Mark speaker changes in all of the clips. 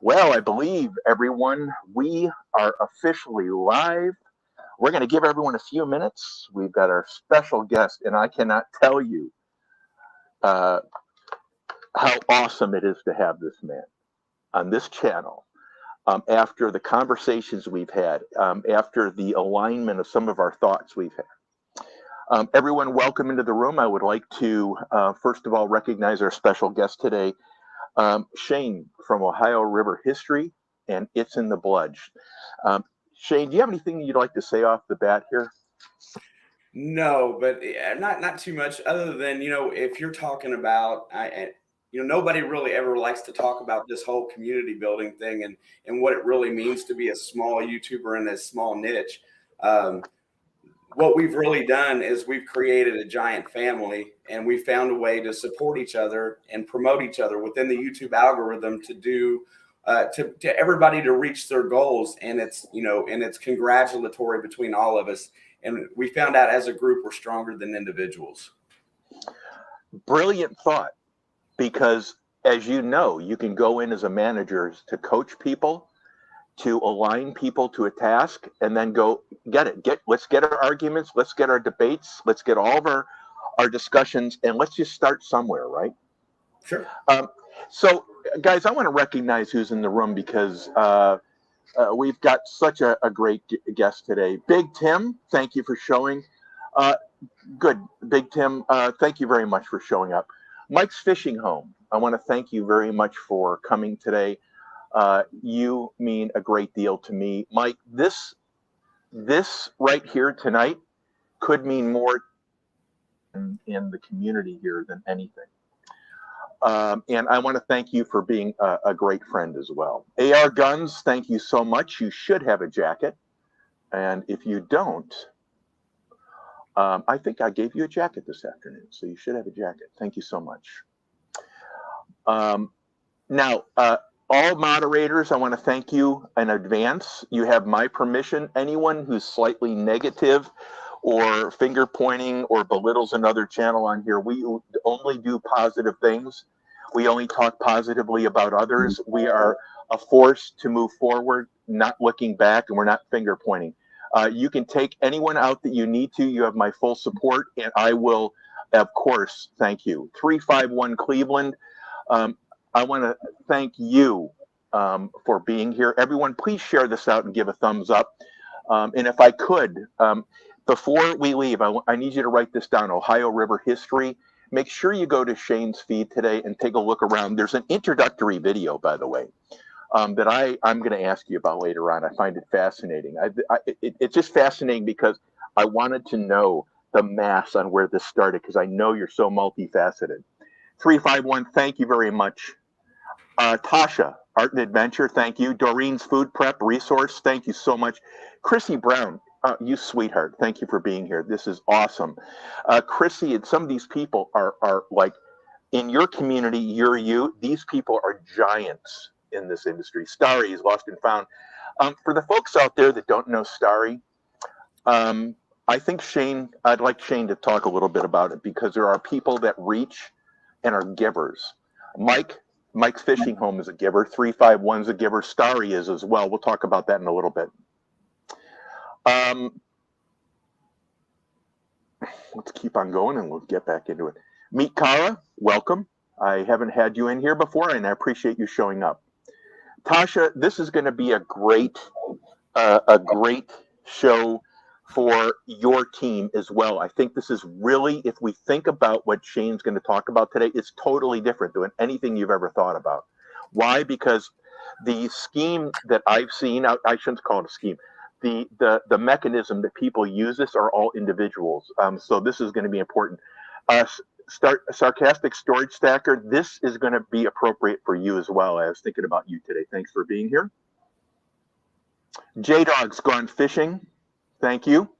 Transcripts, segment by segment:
Speaker 1: Well, I believe everyone, we are officially live. We're going to give everyone a few minutes. We've got our special guest, and I cannot tell you uh, how awesome it is to have this man on this channel. After the conversations we've had, after the alignment of some of our thoughts we've had. Everyone, welcome into the room. I would like to, first of all, recognize our special guest today, Shane from Ohio River History, and It's in the Blood. Shane, do you have anything you'd like to say off the bat here?
Speaker 2: No, but not too much. Other than if you're talking about, nobody really ever likes to talk about this whole community building thing and what it really means to be a small YouTuber in this small niche. Um, what we've really done is we've created a giant family, and we found a way to support each other and promote each other within the YouTube algorithm to do to everybody to reach their goals. And it's congratulatory between all of us. And we found out as a group we're stronger than individuals.
Speaker 1: Brilliant thought, because as you know, you can go in as a manager to coach people, to align people to a task, and then go get it. Let's get our arguments, let's get our debates, let's get all of our discussions, and let's just start somewhere, right?
Speaker 2: Sure.
Speaker 1: So, guys, I want to recognize who's in the room because we've got such a great guest today. Big Tim, thank you for showing. Good, Big Tim, thank you very much for showing up. Mike's Fishing Home, I want to thank you very much for coming today. You mean a great deal to me. Mike, this right here tonight could mean more in the community here than anything. And I want to thank you for being a great friend as well. AR Guns, thank you so much. You should have a jacket. And if you don't, I think I gave you a jacket this afternoon. So you should have a jacket. Thank you so much. Now, all moderators, I want to thank you in advance. You have my permission. Anyone who's slightly negative or finger pointing or belittles another channel on here, we only do positive things. We only talk positively about others. We are a force to move forward, not looking back, and we're not finger pointing. You can take anyone out that you need to. You have my full support, and I will, of course, thank you. 351 Cleveland. I want to thank you for being here. Everyone, please share this out and give a thumbs up. And if I could, before we leave, I need you to write this down, Ohio River History. Make sure you go to Shane's feed today and take a look around. There's an introductory video, by the way, that I'm going to ask you about later on. I find it fascinating. It's just fascinating because I wanted to know the mass on where this started, because I know you're so multifaceted. 351, thank you very much. Tasha, Art and Adventure, thank you. Doreen's Food Prep Resource, thank you so much. Chrissy Brown, you sweetheart, thank you for being here. This is awesome. Chrissy, and some of these people are like, in your community, these people are giants in this industry. Starry is Lost and Found. For the folks out there that don't know Starry, I think I'd like Shane to talk a little bit about it, because there are people that reach and are givers. Mike's Fishing Home is a giver. 351 is a giver. Starry is as well. We'll talk about that in a little bit. Let's keep on going and we'll get back into it. Meet Kara, welcome. I haven't had you in here before, and I appreciate you showing up. Tasha, this is going to be a great show for your team as well. I think this is really, if we think about what Shane's going to talk about today, it's totally different than anything you've ever thought about. Why? Because the scheme that I've seen, I shouldn't call it a scheme, the mechanism that people use this are all individuals. So this is going to be important. Sarcastic Storage Stacker, this is going to be appropriate for you as well. I was thinking about you today. Thanks for being here. J-Dog's Gone Fishing. Thank you.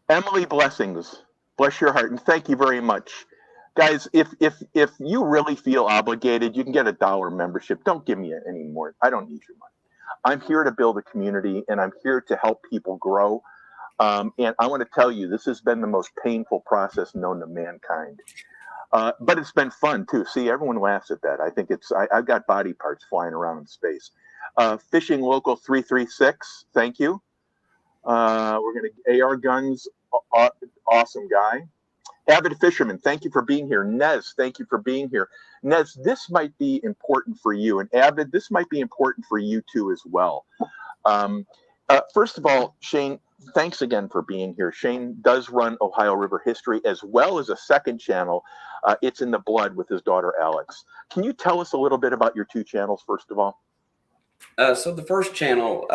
Speaker 1: Emily Blessings, bless your heart, and thank you very much. Guys, if you really feel obligated, you can get a $1 membership. Don't give me any more. I don't need your money. I'm here to build a community, and I'm here to help people grow. And I want to tell you, this has been the most painful process known to mankind. But it's been fun too. See, everyone laughs at that. I think I've got body parts flying around in space. Fishing Local 336, thank you. We're going to AR Guns, awesome guy. Avid Fisherman, thank you for being here. Nez, thank you for being here. Nez, this might be important for you. And Avid, this might be important for you too as well. First of all, Shane, thanks again for being here. Shane does run Ohio River History as well as a second channel. It's in the Blood with his daughter, Alex. Can you tell us a little bit about your two channels, first of all?
Speaker 2: So the first channel,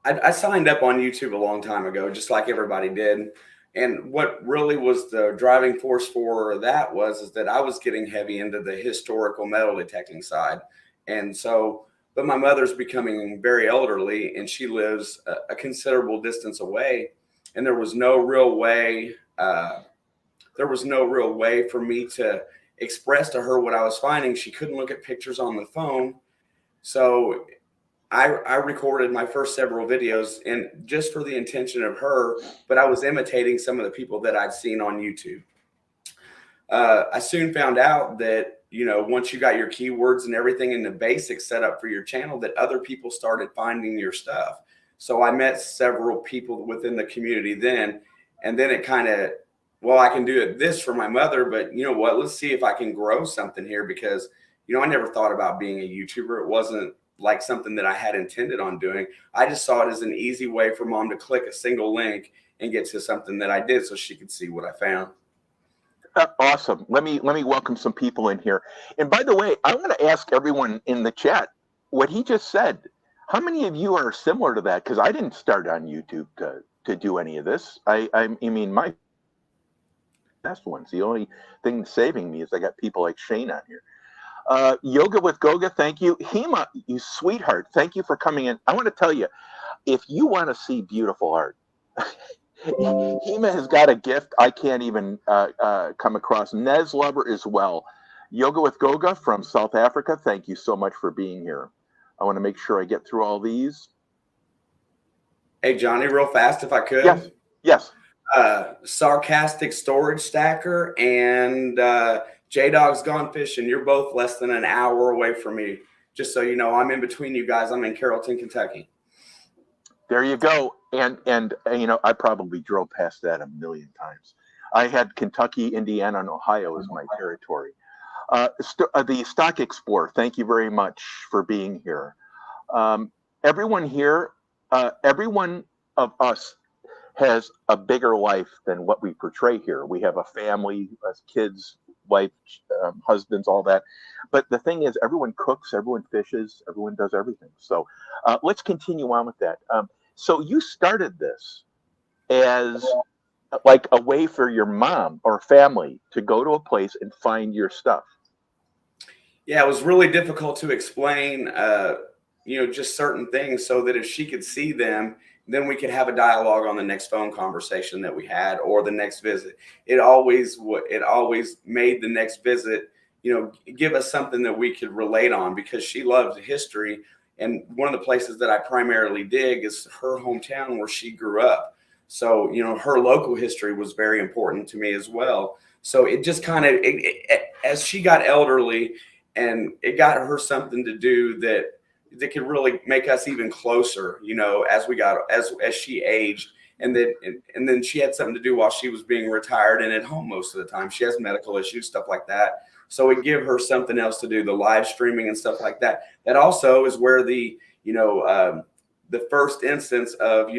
Speaker 2: I signed up on YouTube a long time ago, just like everybody did. And what really was the driving force for that is that I was getting heavy into the historical metal detecting side. And so, but my mother's becoming very elderly and she lives a considerable distance away. And there was no real way, for me to express to her what I was finding. She couldn't look at pictures on the phone. So I recorded my first several videos and just for the intention of her, but I was imitating some of the people that I'd seen on YouTube. I soon found out that, once you got your keywords and everything in the basics set up for your channel, that other people started finding your stuff. So I met several people within the community then, and then it kind of, well, I can do this for my mother, but you know what, let's see if I can grow something here because, I never thought about being a YouTuber. It wasn't like something that I had intended on doing. I just saw it as an easy way for mom to click a single link and get to something that I did so she could see what I found.
Speaker 1: Awesome. Let me welcome some people in here. And by the way, I want to ask everyone in the chat what he just said. How many of you are similar to that? Because I didn't start on YouTube to do any of this. I mean, my best ones. The only thing saving me is I got people like Shane on here. Yoga with Goga, thank you. Hema, you sweetheart, thank you for coming in. I want to tell you, if you want to see beautiful art, Hema has got a gift I can't even come across. Nez Lover as well. Yoga with Goga from South Africa, thank you so much for being here. I want to make sure I get through all these.
Speaker 2: Hey, Johnny, real fast, if I could.
Speaker 1: Yes, yes.
Speaker 2: Sarcastic Storage Stacker and J-Dog's Gone Fishing. You're both less than an hour away from me. Just so you know, I'm in between you guys. I'm in Carrollton, Kentucky.
Speaker 1: There you go. And I probably drove past that a million times. I had Kentucky, Indiana, and Ohio as my territory. The Stock Explorer, thank you very much for being here. Everyone here, everyone of us has a bigger life than what we portray here. We have a family, kids, wife, husbands, all that. But the thing is, everyone cooks, everyone fishes, everyone does everything. So let's continue on with that. So you started this as like a way for your mom or family to go to a place and find your stuff.
Speaker 2: Yeah, it was really difficult to explain, just certain things so that if she could see them, then we could have a dialogue on the next phone conversation that we had or the next visit. It always made the next visit, give us something that we could relate on because she loved history. And one of the places that I primarily dig is her hometown where she grew up. So, her local history was very important to me as well. So it just kind of, as she got elderly and it got her something to do that could really make us even closer, as she aged. And then she had something to do while she was being retired and at home most of the time. She has medical issues, stuff like that. So it give her something else to do, the live streaming and stuff like that. That also is where the first instance of,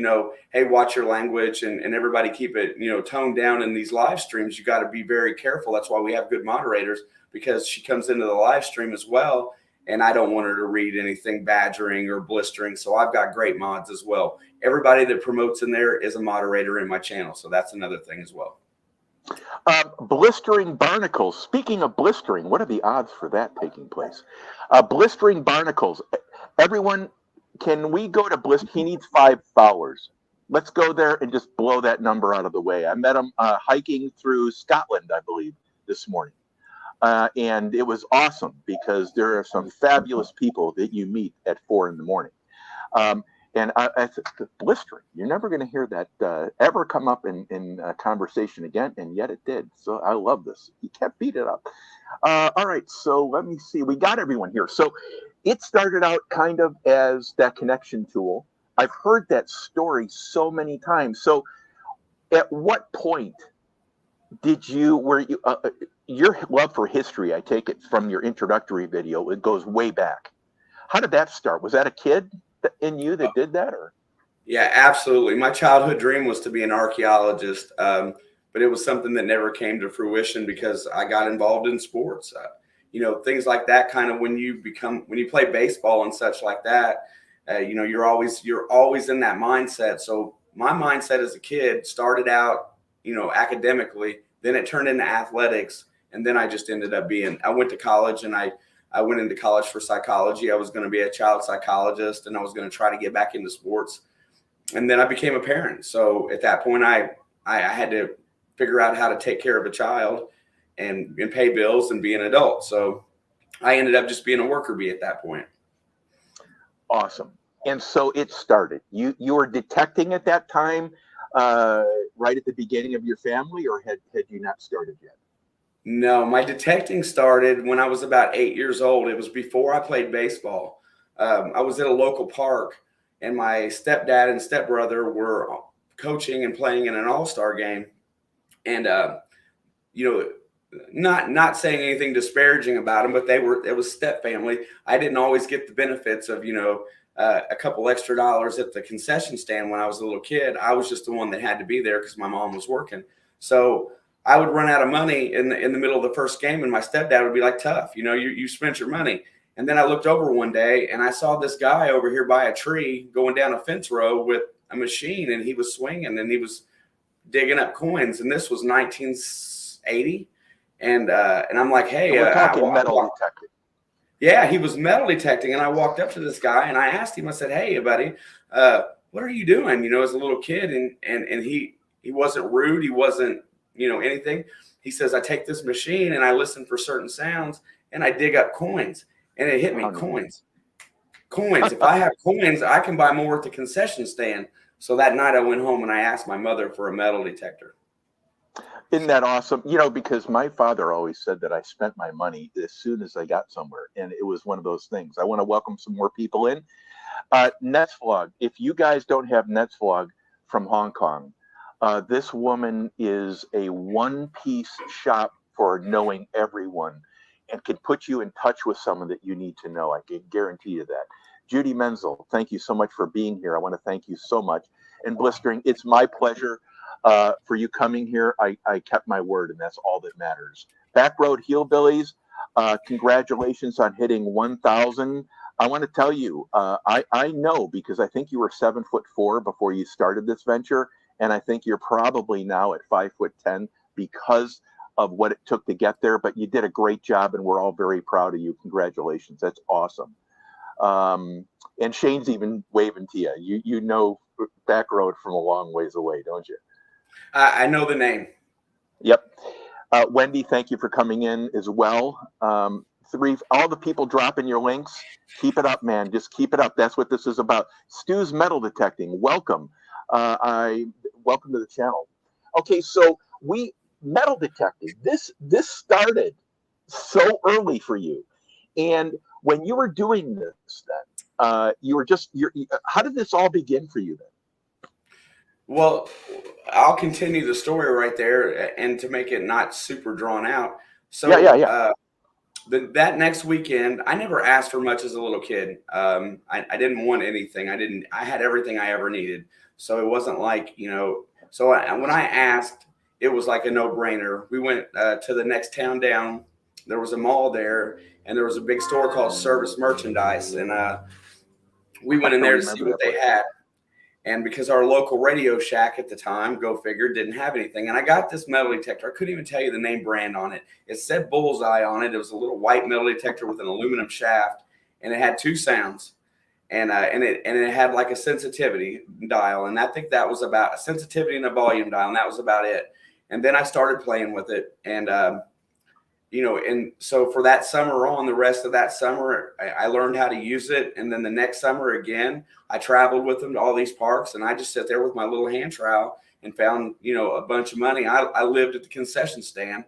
Speaker 2: hey, watch your language and everybody keep it, toned down in these live streams. You got to be very careful. That's why we have good moderators, because she comes into the live stream as well. And I don't want her to read anything badgering or blistering. So I've got great mods as well. Everybody that promotes in there is a moderator in my channel. So that's another thing as well.
Speaker 1: Blistering barnacles. Speaking of blistering, what are the odds for that taking place? Blistering barnacles. Everyone, can we go to blister? He needs 5 followers. Let's go there and just blow that number out of the way. I met him hiking through Scotland, I believe, this morning. And it was awesome because there are some fabulous people that you meet at 4 in the morning. And blistering. You're never going to hear that ever come up in conversation again, and yet it did. So I love this. You can't beat it up. All right, so let me see. We got everyone here. So it started out kind of as that connection tool. I've heard that story so many times. So at what point your love for history, I take it from your introductory video, it goes way back. How did that start? Was that a kid in you that did that, or?
Speaker 2: Yeah, absolutely. My childhood dream was to be an archaeologist, but it was something that never came to fruition because I got involved in sports. Things like that. Kind of when you play baseball and such like that. You're always in that mindset. So my mindset as a kid started out, academically. Then it turned into athletics, and then I just ended up I went to college, and I went into college for psychology. I was going to be a child psychologist, and I was going to try to get back into sports. And then I became a parent. So at that point, I had to figure out how to take care of a child and pay bills and be an adult. So I ended up just being a worker bee at that point.
Speaker 1: Awesome. And so it started. You were detecting at that time, right at the beginning of your family, or had you not started yet?
Speaker 2: No, my detecting started when I was about 8 years old. It was before I played baseball. I was at a local park, and my stepdad and stepbrother were coaching and playing in an all-star game. And, not saying anything disparaging about them, but it was step family. I didn't always get the benefits of, a couple extra dollars at the concession stand when I was a little kid. I was just the one that had to be there because my mom was working. So I would run out of money in the middle of the first game, and my stepdad would be like, "Tough, you spent your money." And then I looked over one day and I saw this guy over here by a tree going down a fence row with a machine, and he was swinging and he was digging up coins. And this was 1980. And I'm like, "Hey,
Speaker 1: we're talking metal detecting."
Speaker 2: Yeah, he was metal detecting. And I walked up to this guy and I asked him, I said, "Hey, buddy, what are you doing?" As a little kid. And he wasn't rude. He wasn't, anything. He says, "I take this machine and I listen for certain sounds and I dig up coins." And it hit me, coins. If I have coins, I can buy more at the concession stand. So that night I went home and I asked my mother for a metal detector.
Speaker 1: Isn't that awesome? Because my father always said that I spent my money as soon as I got somewhere. And it was one of those things. I want to welcome some more people in. Nets Vlog. If you guys don't have Nets Vlog from Hong Kong, this woman is a one-piece shop for knowing everyone and can put you in touch with someone that you need to know. I can guarantee you that. Judy Menzel, thank you so much for being here. I want to thank you so much. And Blistering, it's my pleasure for you coming here. I kept my word, and that's all that matters. Backroad Hillbillies, congratulations on hitting 1,000. I want to tell you, I know because I think you were 7'4" before you started this venture, and I think you're probably now at 5'10" because of what it took to get there. But you did a great job, and we're all very proud of you. Congratulations. That's awesome. And Shane's even waving to you. You know Backroad from a long ways away, don't you?
Speaker 2: I know the name.
Speaker 1: Yep. Wendy, thank you for coming in as well. All the people dropping your links, keep it up, man. Just keep it up. That's what this is about. Stu's Metal Detecting, welcome. Welcome to the channel. Okay, so metal detecting. This started so early for you, and when you were doing this, then how did this all begin for you then?
Speaker 2: Well, I'll continue the story right there, and to make it not super drawn out. So
Speaker 1: yeah.
Speaker 2: That next weekend, I never asked for much as a little kid. I didn't want anything. I had everything I ever needed. So it wasn't like, so when I asked, it was like a no-brainer. We went to the next town down. There was a mall there, and there was a big store called Service Merchandise. And we went in there to see what they had. And because our local Radio Shack at the time, go figure, didn't have anything. And I got this metal detector. I couldn't even tell you the name brand on it. It said Bullseye on it. It was a little white metal detector with an aluminum shaft, and it had two sounds. And it had like a sensitivity dial. And I think that was about a sensitivity and a volume dial. And that was about it. And then I started playing with it. And and so for that summer on, the rest of that summer, I learned how to use it. And then the next summer again, I traveled with them to all these parks, and I just sit there with my little hand trowel and found, a bunch of money. I lived at the concession stand.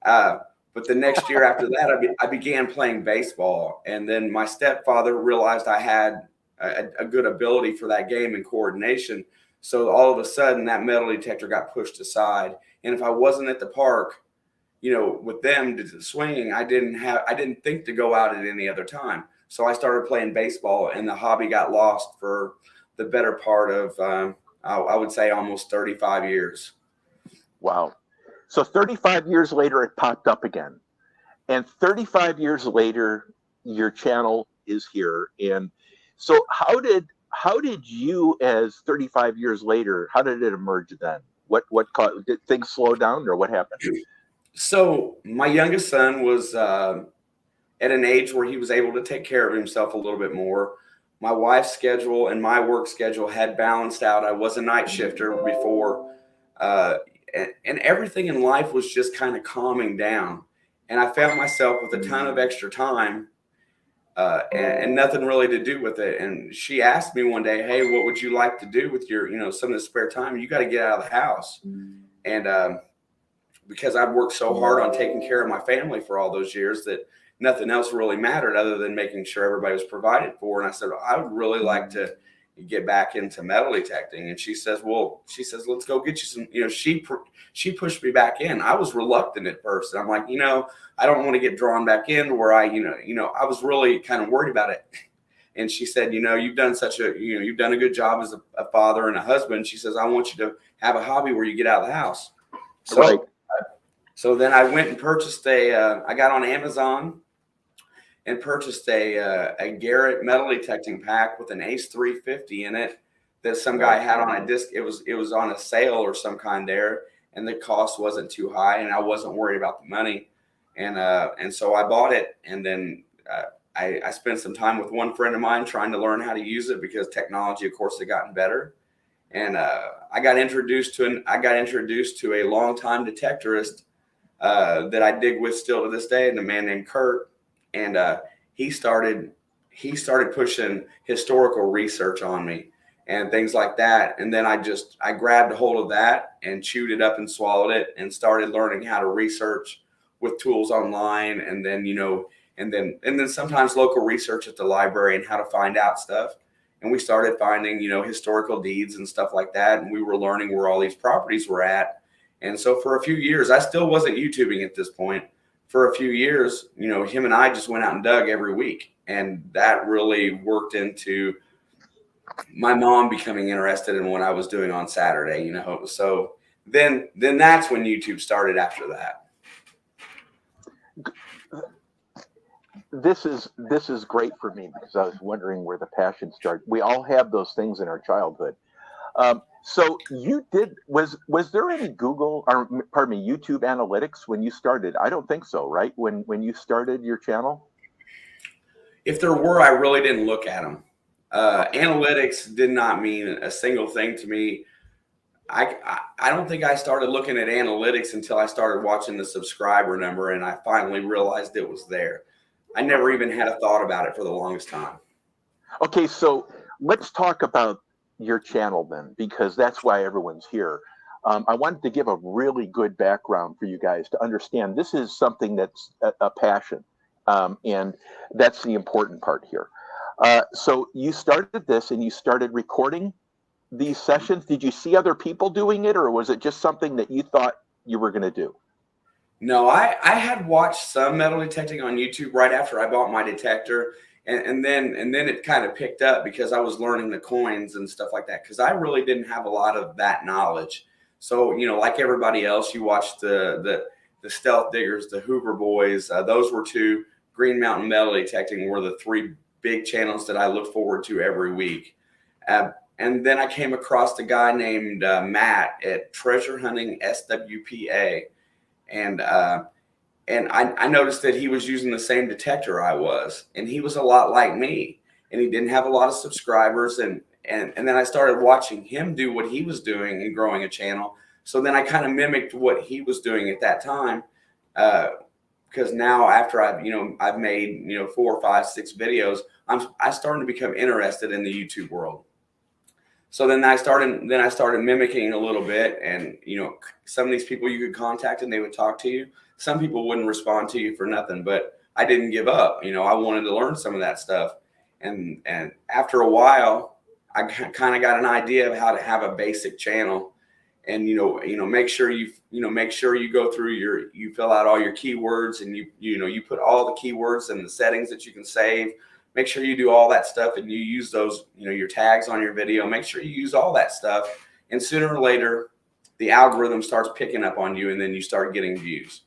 Speaker 2: But the next year after that, I began playing baseball. And then my stepfather realized I had a good ability for that game and coordination. So all of a sudden that metal detector got pushed aside. And if I wasn't at the park, with them swinging, I didn't think to go out at any other time. So I started playing baseball, and the hobby got lost for the better part of, I would say, almost 35 years.
Speaker 1: Wow. So 35 years later, it popped up again. And 35 years later, your channel is here. And so how did you, as 35 years later, how did it emerge then? What caused, did things slow down, or what happened?
Speaker 2: So my youngest son was at an age where he was able to take care of himself a little bit more. My wife's schedule and my work schedule had balanced out. I was a night shifter before, and everything in life was just kind of calming down. And I found myself with a ton of extra time and nothing really to do with it. And she asked me one day, "Hey, what would you like to do with your, some of the spare time? You got to get out of the house." And because I've worked so hard on taking care of my family for all those years that nothing else really mattered other than making sure everybody was provided for. And I said, I would really like to get back into metal detecting. And she says, let's go get you some, she pushed me back in. I was reluctant at first. And I'm like, I don't want to get drawn back in where I was really kind of worried about it. And she said, you've done you've done a good job as a father and a husband. She says, I want you to have a hobby where you get out of the house. So,
Speaker 1: Right.
Speaker 2: So then I went and purchased I got on Amazon and purchased a Garrett metal detecting pack with an Ace 350 in it that some guy had on a disc. It was on a sale or some kind there, and the cost wasn't too high, and I wasn't worried about the money, and so I bought it, and then I spent some time with one friend of mine trying to learn how to use it because technology, of course, had gotten better, and I got introduced to a longtime detectorist that I dig with still to this day, and a man named Kurt. And he started pushing historical research on me and things like that. And then I grabbed a hold of that and chewed it up and swallowed it and started learning how to research with tools online. And then, and then sometimes local research at the library and how to find out stuff. And we started finding, historical deeds and stuff like that. And we were learning where all these properties were at. And so for a few years, I still wasn't YouTubing at this point. For a few years, him and I just went out and dug every week. And that really worked into my mom becoming interested in what I was doing on Saturday, So then that's when YouTube started after that.
Speaker 1: This is great for me because I was wondering where the passion started. We all have those things in our childhood. So was there any YouTube analytics when you started? I don't think so, right? When you started your channel?
Speaker 2: If there were, I really didn't look at them. Analytics did not mean a single thing to me. I don't think I started looking at analytics until I started watching the subscriber number, and I finally realized it was there. I never even had a thought about it for the longest time.
Speaker 1: Okay, so let's talk about your channel then, because that's why everyone's here. I wanted to give a really good background for you guys to understand this is something that's a passion, and that's the important part here. So you started this and you started recording these sessions. Did you see other people doing it, or was it just something that you thought you were going to do?
Speaker 2: No, I had watched some metal detecting on YouTube right after I bought my detector. And then it kind of picked up because I was learning the coins and stuff like that, because I really didn't have a lot of that knowledge. So, like everybody else, you watch the Stealth Diggers, the Hoover Boys. Those were two. Green Mountain Metal Detecting were the three big channels that I look forward to every week. And then I came across a guy named Matt at Treasure Hunting SWPA. And I noticed that he was using the same detector I was, and he was a lot like me, and he didn't have a lot of subscribers. And then I started watching him do what he was doing and growing a channel. So then I kind of mimicked what he was doing at that time. because now after I've made 4, 5, 6 videos, I started to become interested in the YouTube world. So then I started mimicking a little bit, and some of these people you could contact and they would talk to you. Some people wouldn't respond to you for nothing, but I didn't give up. I wanted to learn some of that stuff, and after a while, I kind of got an idea of how to have a basic channel, and make sure you go through you fill out all your keywords, and you put all the keywords and the settings that you can save. Make sure you do all that stuff, and you use those, your tags on your video. Make sure you use all that stuff. And sooner or later, the algorithm starts picking up on you, and then you start getting views.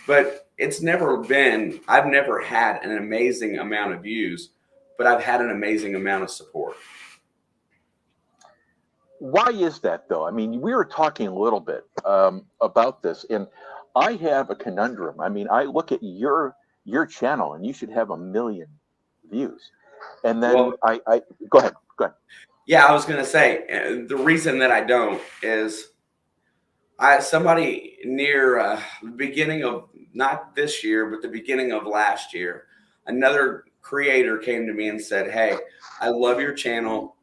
Speaker 2: But I've never had an amazing amount of views, but I've had an amazing amount of support.
Speaker 1: Why is that, though? I mean, we were talking a little bit about this, and I have a conundrum. I mean, I look at your channel, and you should have 1 million views, and then
Speaker 2: Well,
Speaker 1: I go ahead.
Speaker 2: Yeah, I was going to say, the reason that I don't is somebody near the beginning of, not this year, but the beginning of last year, another creator came to me and said, "Hey, I love your channel.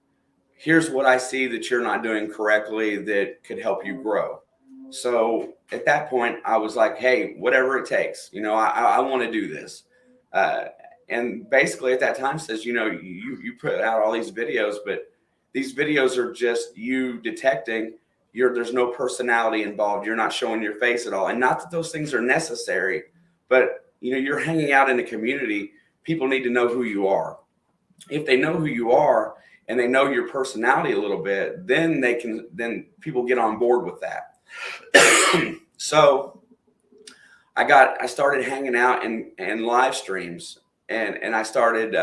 Speaker 2: Here's what I see that you're not doing correctly that could help you grow." So at that point, I was like, "Hey, whatever it takes, I want to do this." And basically at that time says, you put out all these videos, but these videos are just you detecting there's no personality involved. You're not showing your face at all. And not that those things are necessary, but you're hanging out in a community. People need to know who you are. If they know who you are and they know your personality a little bit, then people get on board with that. So I started hanging out in live streams, and I started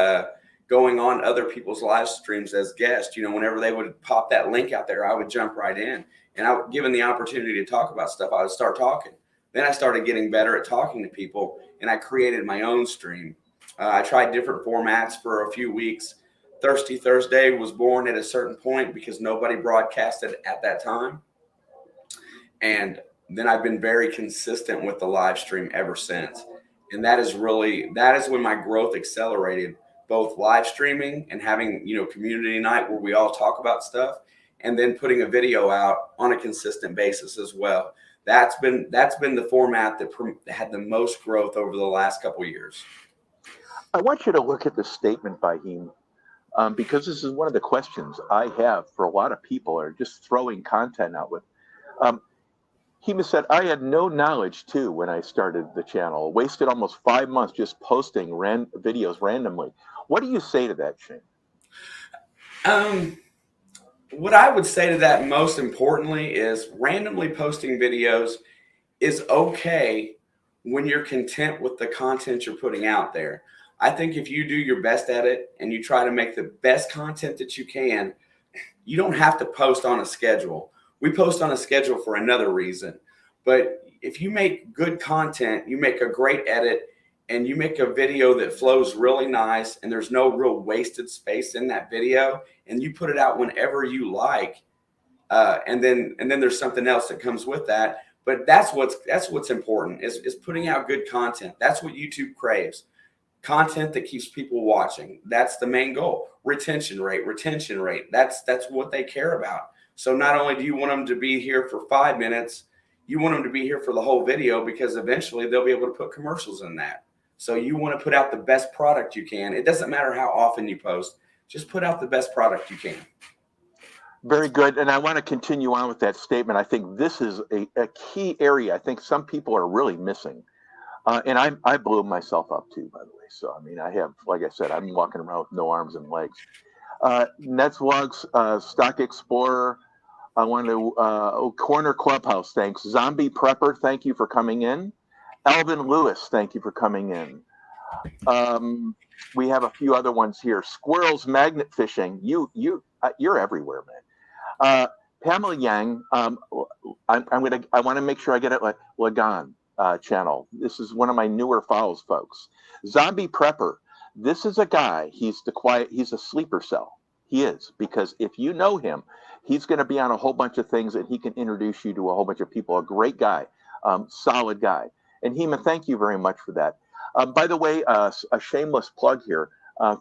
Speaker 2: going on other people's live streams as guests. Whenever they would pop that link out there, I would jump right in, and given the opportunity to talk about stuff, I would start talking. Then I started getting better at talking to people, and I created my own stream. I tried different formats for a few weeks. Thirsty Thursday was born at a certain point because nobody broadcasted at that time. And then I've been very consistent with the live stream ever since. And that is when my growth accelerated, both live streaming and having, community night where we all talk about stuff, and then putting a video out on a consistent basis as well. That's been the format that had the most growth over the last couple of years.
Speaker 1: I want you to look at the statement by him, because this is one of the questions I have for a lot of people are just throwing content out with. He said, "I had no knowledge too when I started the channel. Wasted almost 5 months just posting videos randomly." What do you say to that, Shane?
Speaker 2: What I would say to that most importantly is randomly posting videos is okay when you're content with the content you're putting out there. I think if you do your best at it and you try to make the best content that you can, you don't have to post on a schedule. We post on a schedule for another reason. But if you make good content, you make a great edit, and you make a video that flows really nice and there's no real wasted space in that video, and you put it out whenever you like, and then there's something else that comes with that. But that's what's important is putting out good content. That's what YouTube craves. Content that keeps people watching. That's the main goal. Retention rate. That's what they care about. So not only do you want them to be here for 5 minutes, you want them to be here for the whole video, because eventually they'll be able to put commercials in that. So you want to put out the best product you can. It doesn't matter how often you post, just put out the best product you can.
Speaker 1: Very good. And I want to continue on with that statement. I think this is a key area I think some people are really missing. And I blew myself up too, by the way. So, I mean, I have, like I said, I'm walking around with no arms and legs. Netvlogs, Stock Explorer, I want to, Corner Clubhouse, thanks. Zombie Prepper, thank you for coming in. Alvin Lewis, thank you for coming in. We have a few other ones here. Squirrels Magnet Fishing, you're everywhere, man. Pamela Yang, I want to make sure I get it. Lagan channel. This is one of my newer follows, folks. Zombie Prepper. This is a guy. He's a sleeper cell. He is, because if you know him, he's going to be on a whole bunch of things, and he can introduce you to a whole bunch of people. A great guy, solid guy. And Hema, thank you very much for that. By the way, a shameless plug here.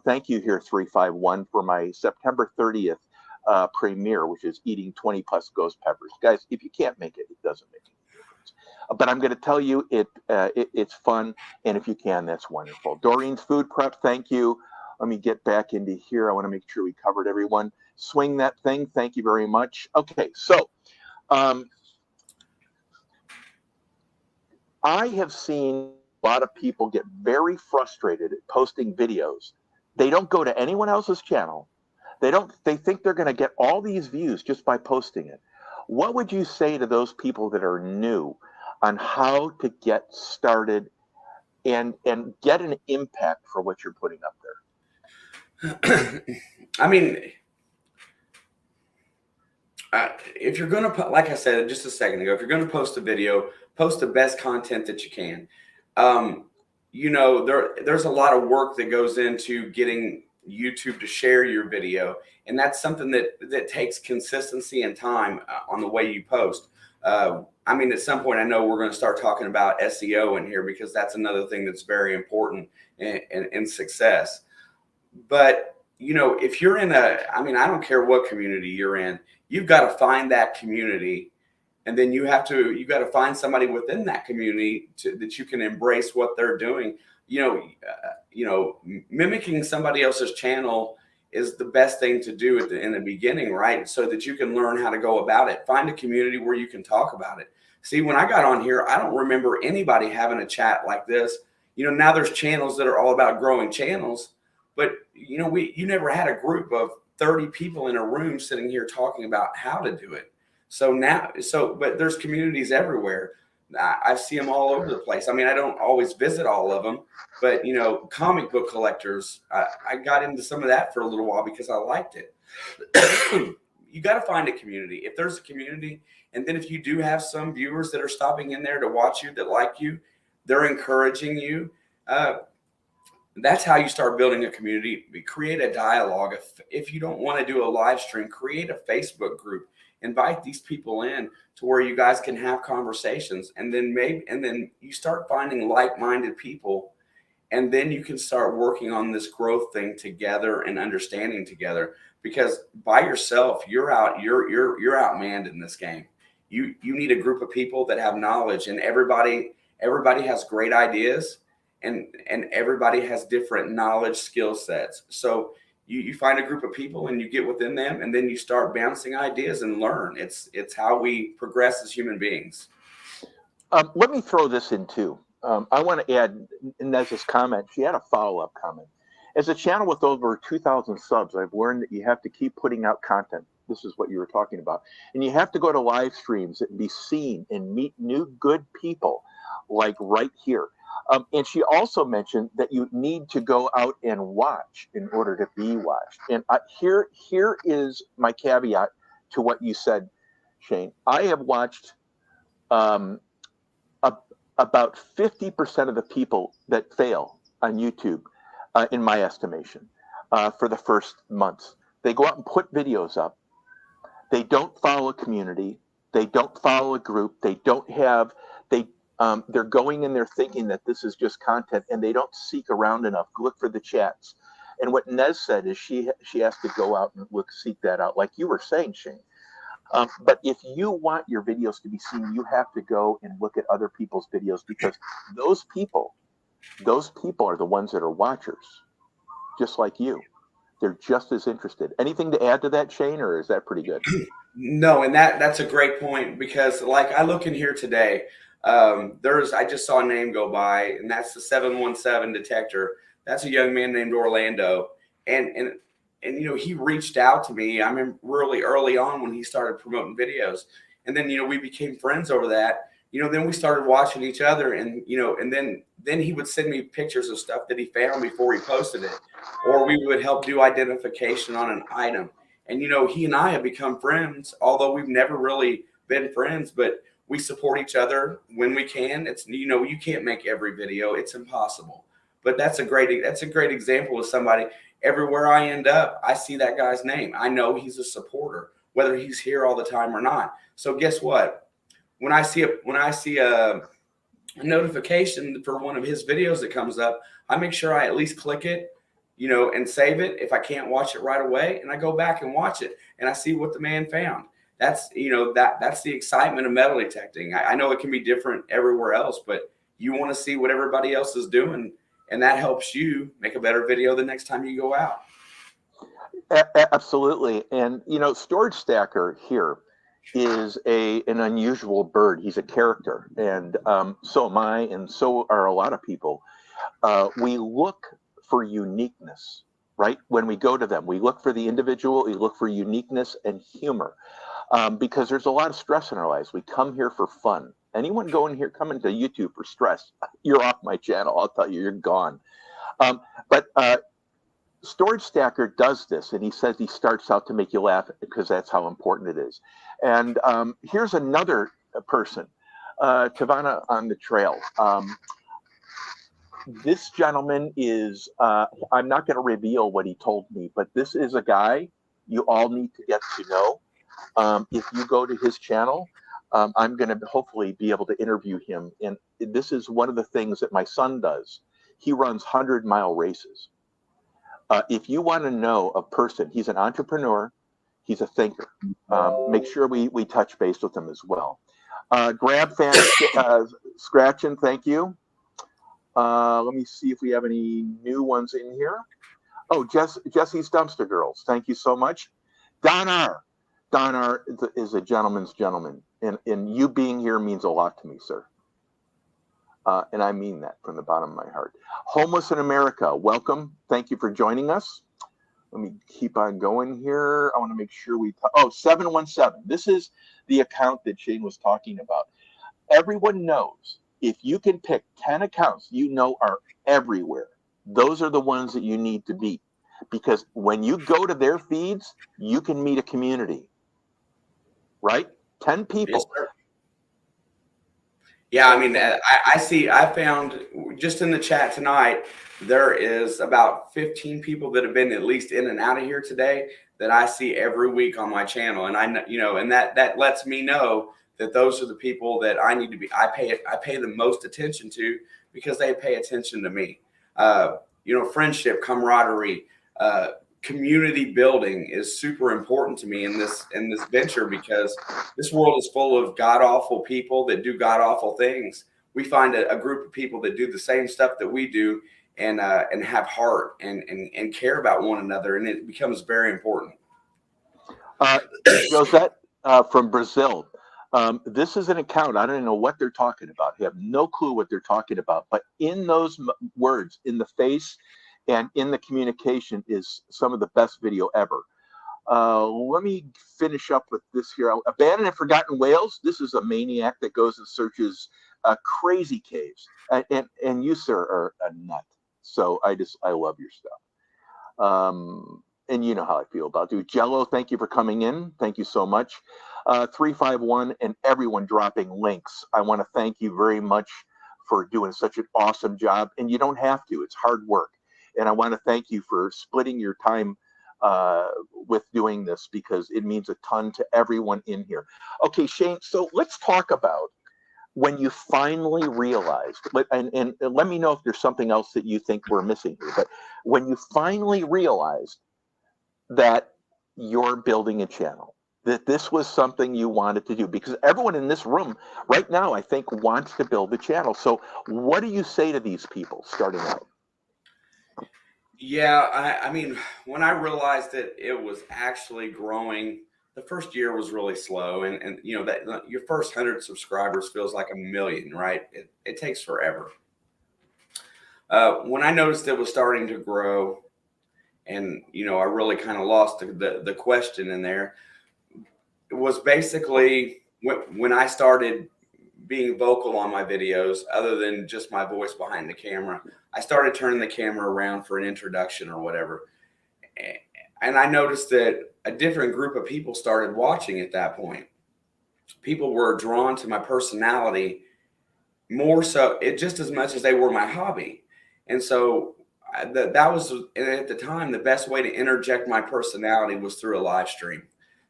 Speaker 1: Thank you here, 351, for my September 30th premiere, which is eating 20 plus ghost peppers. Guys, if you can't make it, it doesn't make any difference. But I'm going to tell you, it's fun. And if you can, that's wonderful. Doreen's Food Prep, thank you. Let me get back into here. I want to make sure we covered everyone. Swing that thing. Thank you very much. Okay, so I have seen a lot of people get very frustrated at posting videos. They don't go to anyone else's channel. They think they're going to get all these views just by posting it. What would you say to those people that are new on how to get started and get an impact for what you're putting up there?
Speaker 2: I mean, if you're going to, like I said just a second ago, if you're going to post a video, post the best content that you can. You know, there's a lot of work that goes into getting YouTube to share your video, and that's something that takes consistency and time on the way you post. I mean, at some point, I know we're going to start talking about SEO in here, because that's another thing that's very important in success. But you know, if you're in I mean, I don't care what community you're in, you've got to find that community. And then you got to find somebody within that community that you can embrace what they're doing. You know, mimicking somebody else's channel is the best thing to do in the beginning, right? So that you can learn how to go about it. Find a community where you can talk about it. See, when I got on here, I don't remember anybody having a chat like this. You know, now there's channels that are all about growing channels, but you know, you never had a group of 30 people in a room sitting here talking about how to do it. But there's communities everywhere. I see them all over the place. I mean, I don't always visit all of them, but you know, comic book collectors, I got into some of that for a little while because I liked it. You got to find a community. If there's a community, and then if you do have some viewers that are stopping in there to watch you, that like you, they're encouraging you. That's how you start building a community. Create a dialogue. If you don't want to do a live stream, create a Facebook group. Invite these people in to where you guys can have conversations, and then you start finding like-minded people, and then you can start working on this growth thing together and understanding together. Because by yourself, you're outmanned in this game. You need a group of people that have knowledge, and everybody has great ideas, and everybody has different knowledge skill sets. So you find a group of people and you get within them, and then you start bouncing ideas and learn. It's how we progress as human beings.
Speaker 1: Let me throw this in too. I want to add Nez's comment. She had a follow-up comment. As a channel with over 2,000 subs, I've learned that you have to keep putting out content. This is what you were talking about. And you have to go to live streams and be seen and meet new good people, like right here. And she also mentioned that you need to go out and watch in order to be watched. And here is my caveat to what you said, Shane. I have watched about 50% of the people that fail on YouTube, in my estimation, for the first months. They go out and put videos up. They don't follow a community. They don't follow a group. They don't have, they're going in there thinking that this is just content, and they don't seek around enough, look for the chats. And what Nez said is she has to go out and seek that out, like you were saying, Shane. But if you want your videos to be seen, you have to go and look at other people's videos, because those people are the ones that are watchers, just like you. They're just as interested. Anything to add to that, Shane, or is that pretty good?
Speaker 2: No, and that's a great point, because like I look in here today, I just saw a name go by, and that's the 717 detector. That's a young man named Orlando, and you know, he reached out to me. I mean, really early on when he started promoting videos, and then you know, we became friends over that. You know, then we started watching each other, and you know, and then he would send me pictures of stuff that he found before he posted it, or we would help do identification on an item. And you know, he and I have become friends, although we've never really been friends, but we support each other when we can. It's, you know, you can't make every video; it's impossible. But that's a great example of somebody. Everywhere I end up, I see that guy's name. I know he's a supporter, whether he's here all the time or not. So guess what? When I see a a notification for one of his videos that comes up, I make sure I at least click it, and save it if I can't watch it right away, and I go back and watch it and I see what the man found. That's that's the excitement of metal detecting. I know it can be different everywhere else, but you want to see what everybody else is doing, and that helps you make a better video the next time you go out.
Speaker 1: Absolutely. And, Storage Stacker here is an unusual bird. He's a character. And so am I, and so are a lot of people. We look for uniqueness, right? When we go to them, we look for the individual, we look for uniqueness and humor, because there's a lot of stress in our lives. We come here for fun. Anyone coming to YouTube for stress, you're off my channel. I'll tell you, you're gone. But Storage Stacker does this, and he says he starts out to make you laugh because that's how important it is. And here's another person, Tavana on the Trail. This gentleman is, I'm not going to reveal what he told me, but this is a guy you all need to get to know. If you go to his channel, I'm going to hopefully be able to interview him. And this is one of the things that my son does. He runs 100-mile races. If you want to know a person, he's an entrepreneur, he's a thinker. Make sure we touch base with him as well. Grab fan scratching, thank you. Let me see if we have any new ones in here. Oh, Jesse's Dumpster Girls, thank you so much. Don R. Don R. is a gentleman's gentleman, and you being here means a lot to me, sir. And I mean that from the bottom of my heart. Homeless in America, welcome. Thank you for joining us. Let me keep on going here. I want to make sure 717. This is the account that Shane was talking about. Everyone knows if you can pick 10 accounts are everywhere, those are the ones that you need to beat. Because when you go to their feeds, you can meet a community, right? 10 people.
Speaker 2: Yes, yeah, I mean, I found just in the chat tonight, there is about 15 people that have been at least in and out of here today that I see every week on my channel. And and that lets me know that those are the people that I need to be, I pay the most attention to because they pay attention to me. Friendship, camaraderie, community building is super important to me in this venture, because this world is full of god awful people that do god awful things. We find a group of people that do the same stuff that we do, and have heart and care about one another, and it becomes very important.
Speaker 1: Josette from Brazil. This is an account. I don't know what they're talking about. I have no clue what they're talking about. But in those words, in the face and in the communication, is some of the best video ever. Let me finish up with this here. Abandoned and Forgotten Whales. This is a maniac that goes and searches crazy caves. And you, sir, are a nut. So I love your stuff. And you know how I feel about you. Jello, thank you for coming in. Thank you so much. 351 and everyone dropping links. I want to thank you very much for doing such an awesome job. And you don't have to. It's hard work. And I want to thank you for splitting your time with doing this, because it means a ton to everyone in here. Okay, Shane, so let's talk about when you finally realized, and let me know if there's something else that you think we're missing here, but when you finally realized that you're building a channel, that this was something you wanted to do, because everyone in this room right now, I think, wants to build a channel. So what do you say to these people starting out?
Speaker 2: Yeah, I mean, when I realized that it was actually growing, the first year was really slow, and that your first 100 subscribers feels like a million, right? It takes forever. When I noticed it was starting to grow, and I really kind of lost the question in there, it was basically when I started being vocal on my videos, other than just my voice behind the camera. I started turning the camera around for an introduction or whatever. And I noticed that a different group of people started watching at that point. People were drawn to my personality more so, just as much as they were my hobby. And so that was, at the time, the best way to interject my personality was through a live stream.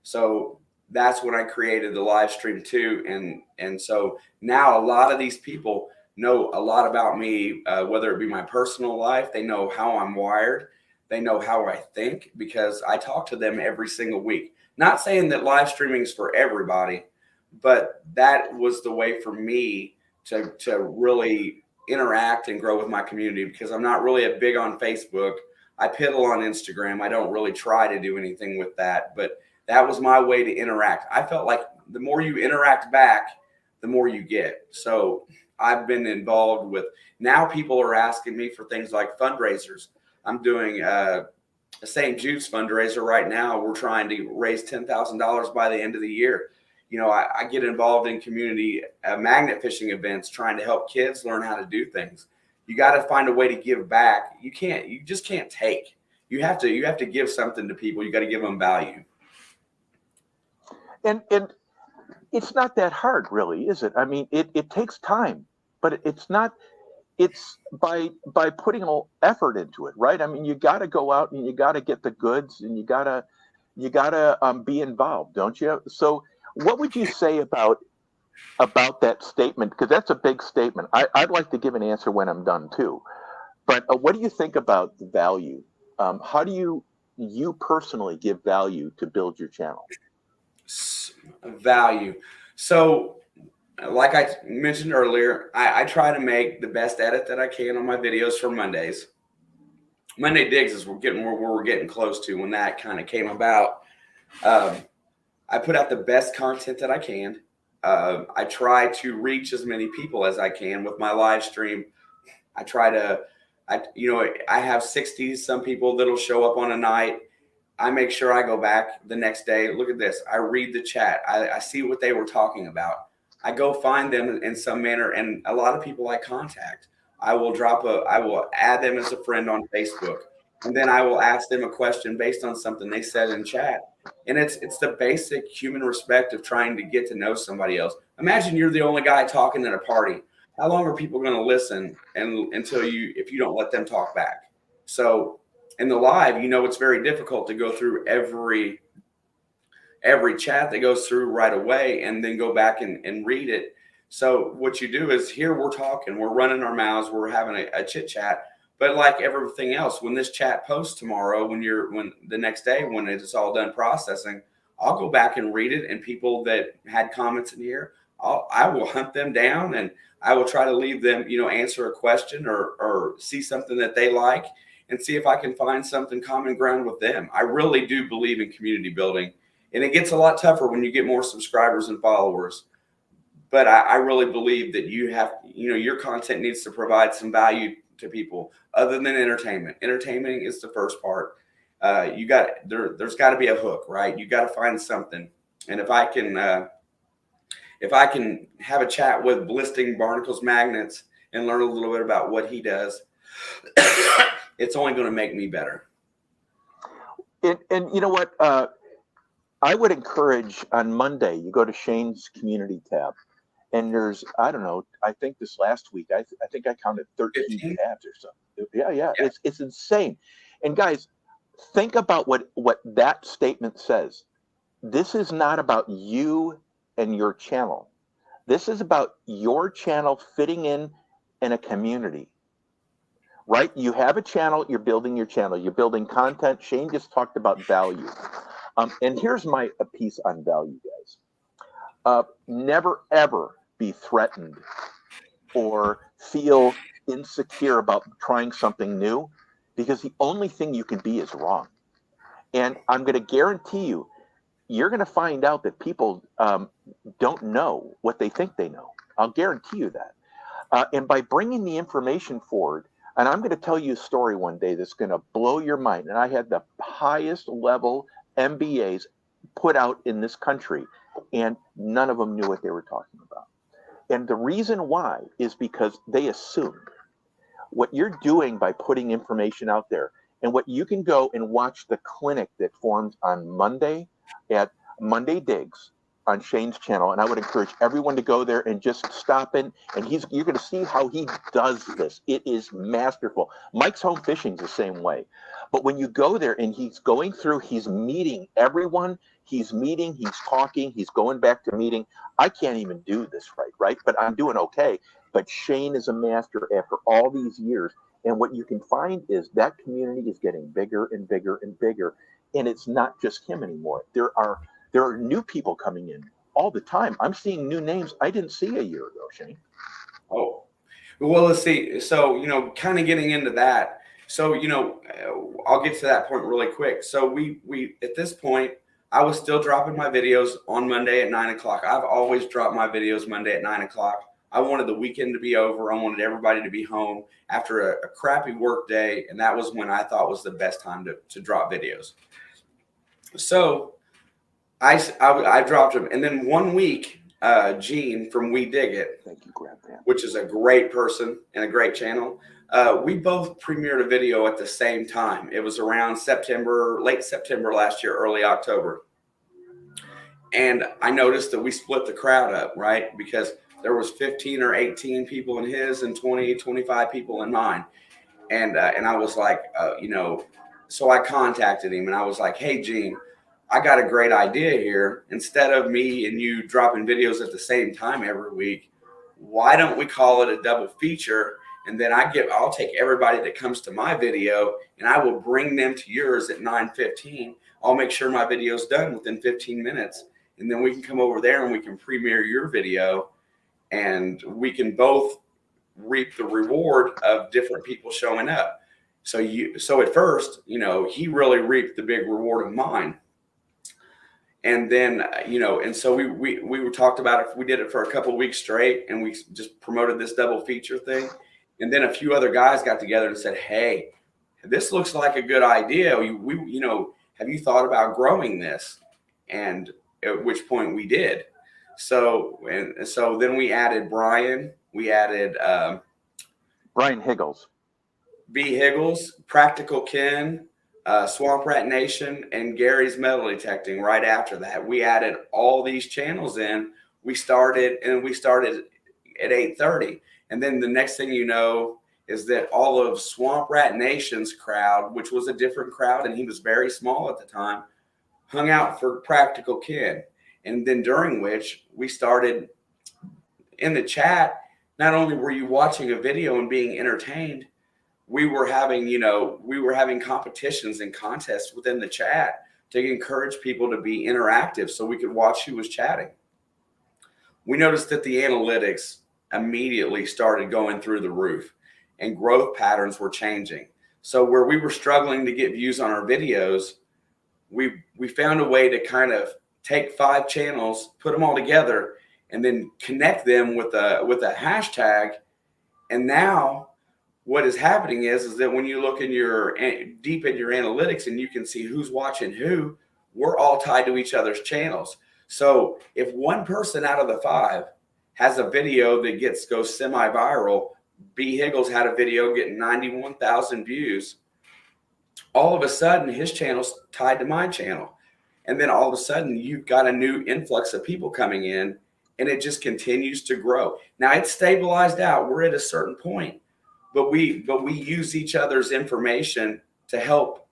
Speaker 2: So that's when I created the live stream too. And so now a lot of these people know a lot about me, whether it be my personal life. They know how I'm wired. They know how I think because I talk to them every single week. Not saying that live streaming is for everybody, but that was the way for me to really interact and grow with my community because I'm not really a big on Facebook. I piddle on Instagram. I don't really try to do anything with that, but that was my way to interact. I felt like the more you interact back, the more you get. So I've been involved with, now people are asking me for things like fundraisers. I'm doing a St. Jude's fundraiser right now. We're trying to raise $10,000 by the end of the year. You know, I get involved in community magnet fishing events, trying to help kids learn how to do things. You got to find a way to give back. You just can't take. You have to give something to people. You got to give them value.
Speaker 1: And it's not that hard, really, is it? I mean, it takes time, but it's not. It's by putting all effort into it, right? I mean, you got to go out and you got to get the goods, and you gotta be involved, don't you? So, what would you say about that statement? Because that's a big statement. I'd like to give an answer when I'm done too. But what do you think about the value? How do you personally give value to build your channel?
Speaker 2: Value. So, like I mentioned earlier, I try to make the best edit that I can on my videos for Mondays. Monday Digs is where we're getting close to when that kind of came about. I put out the best content that I can. I try to reach as many people as I can with my live stream. I try to, I have 60 some people that'll show up on a night. I make sure I go back the next day. Look at this. I read the chat. I see what they were talking about. I go find them in some manner, and a lot of people I contact. I will add them as a friend on Facebook, and then I will ask them a question based on something they said in chat. And it's the basic human respect of trying to get to know somebody else. Imagine you're the only guy talking at a party. How long are people going to listen if you don't let them talk back? So in the live, it's very difficult to go through every chat that goes through right away and then go back and read it. So what you do is, here we're talking, we're running our mouths, we're having a chit chat. But like everything else, when this chat posts tomorrow, when the next day, when it's all done processing, I'll go back and read it. And people that had comments in here, I will hunt them down, and I will try to leave them, answer a question or see something that they like, and see if I can find something common ground with them. I really do believe in community building, and it gets a lot tougher when you get more subscribers and followers. But I really believe that your content needs to provide some value to people other than entertainment. Entertainment is the first part. There's got to be a hook, right? You got to find something. And if I can have a chat with Ballisting Barnacles Magnets and learn a little bit about what he does, it's only going to make me better.
Speaker 1: And you know what? I would encourage, on Monday, you go to Shane's community tab, and there's, I don't know, I think this last week, I think I counted 13 tabs or something. Yeah. It's insane. And guys, think about what that statement says. This is not about you and your channel. This is about your channel fitting in a community, right? You have a channel, you're building your channel, you're building content. Shane just talked about value. And here's my piece on value, guys. Never, ever be threatened or feel insecure about trying something new, because the only thing you can be is wrong. And I'm going to guarantee you, you're going to find out that people don't know what they think they know. I'll guarantee you that. And by bringing the information forward, and I'm going to tell you a story one day that's going to blow your mind. And I had the highest level MBAs put out in this country, and none of them knew what they were talking about. And the reason why is because they assumed. What you're doing by putting information out there, and what you can go and watch the clinic that forms on Monday at Monday Digs on Shane's channel, and I would encourage everyone to go there and just stop in, and you're going to see how he does this. It is masterful. Mike's Home Fishing's the same way. But when you go there and he's going through, he's meeting everyone, he's talking, he's going back to meeting. I can't even do this right? But I'm doing okay. But Shane is a master after all these years. And what you can find is that community is getting bigger and bigger and bigger. And it's not just him anymore. There are new people coming in all the time. I'm seeing new names I didn't see a year ago, Shane.
Speaker 2: Oh, well, let's see. So, kind of getting into that. So, I'll get to that point really quick. So we at this point, I was still dropping my videos on Monday at 9 o'clock. I've always dropped my videos Monday at 9 o'clock. I wanted the weekend to be over. I wanted everybody to be home after a crappy work day. And that was when I thought was the best time to drop videos. So I dropped them. And then one week, Gene from We Dig It,
Speaker 1: Thank you, Grandpa.
Speaker 2: which is a great person and a great channel. We both premiered a video at the same time. It was around late September last year, early October. And I noticed that we split the crowd up, right? Because there was 15 or 18 people in his and 20, 25 people in mine. And I was like, so I contacted him and I was like, hey, Gene, I got a great idea here. Instead of me and you dropping videos at the same time every week, why don't we call it a double feature? And then I'll take everybody that comes to my video and I will bring them to yours at 9:15. I'll make sure my video's done within 15 minutes. And then we can come over there and we can premiere your video and we can both reap the reward of different people showing up. So at first, he really reaped the big reward of mine. And then, and so we were talked about it. We did it for a couple of weeks straight and we just promoted this double feature thing. And then a few other guys got together and said, hey, this looks like a good idea. Have you thought about growing this? And at which point we did. So then we added Brian. We added
Speaker 1: Brian Higgles,
Speaker 2: B. Higgles, Practical Ken, Swamp Rat Nation, and Gary's Metal Detecting. Right after that, we added all these channels in. We started at 8:30, and then the next thing you know is that all of Swamp Rat Nation's crowd, which was a different crowd, and he was very small at the time, hung out for Practical Ken. And then during which we started in the chat. Not only were you watching a video and being entertained, we were having competitions and contests within the chat to encourage people to be interactive so we could watch who was chatting. We noticed that the analytics immediately started going through the roof and growth patterns were changing. So where we were struggling to get views on our videos, we found a way to kind of take 5 channels, put them all together, and then connect them with a hashtag. And now what is happening is that when you look deep in your analytics and you can see who's watching who, we're all tied to each other's channels. So if one person out of the 5 has a video that goes semi-viral, B. Higgles had a video getting 91,000 views, all of a sudden his channel's tied to my channel. And then all of a sudden you've got a new influx of people coming in and it just continues to grow. Now it's stabilized out. We're at a certain point, but we use each other's information to help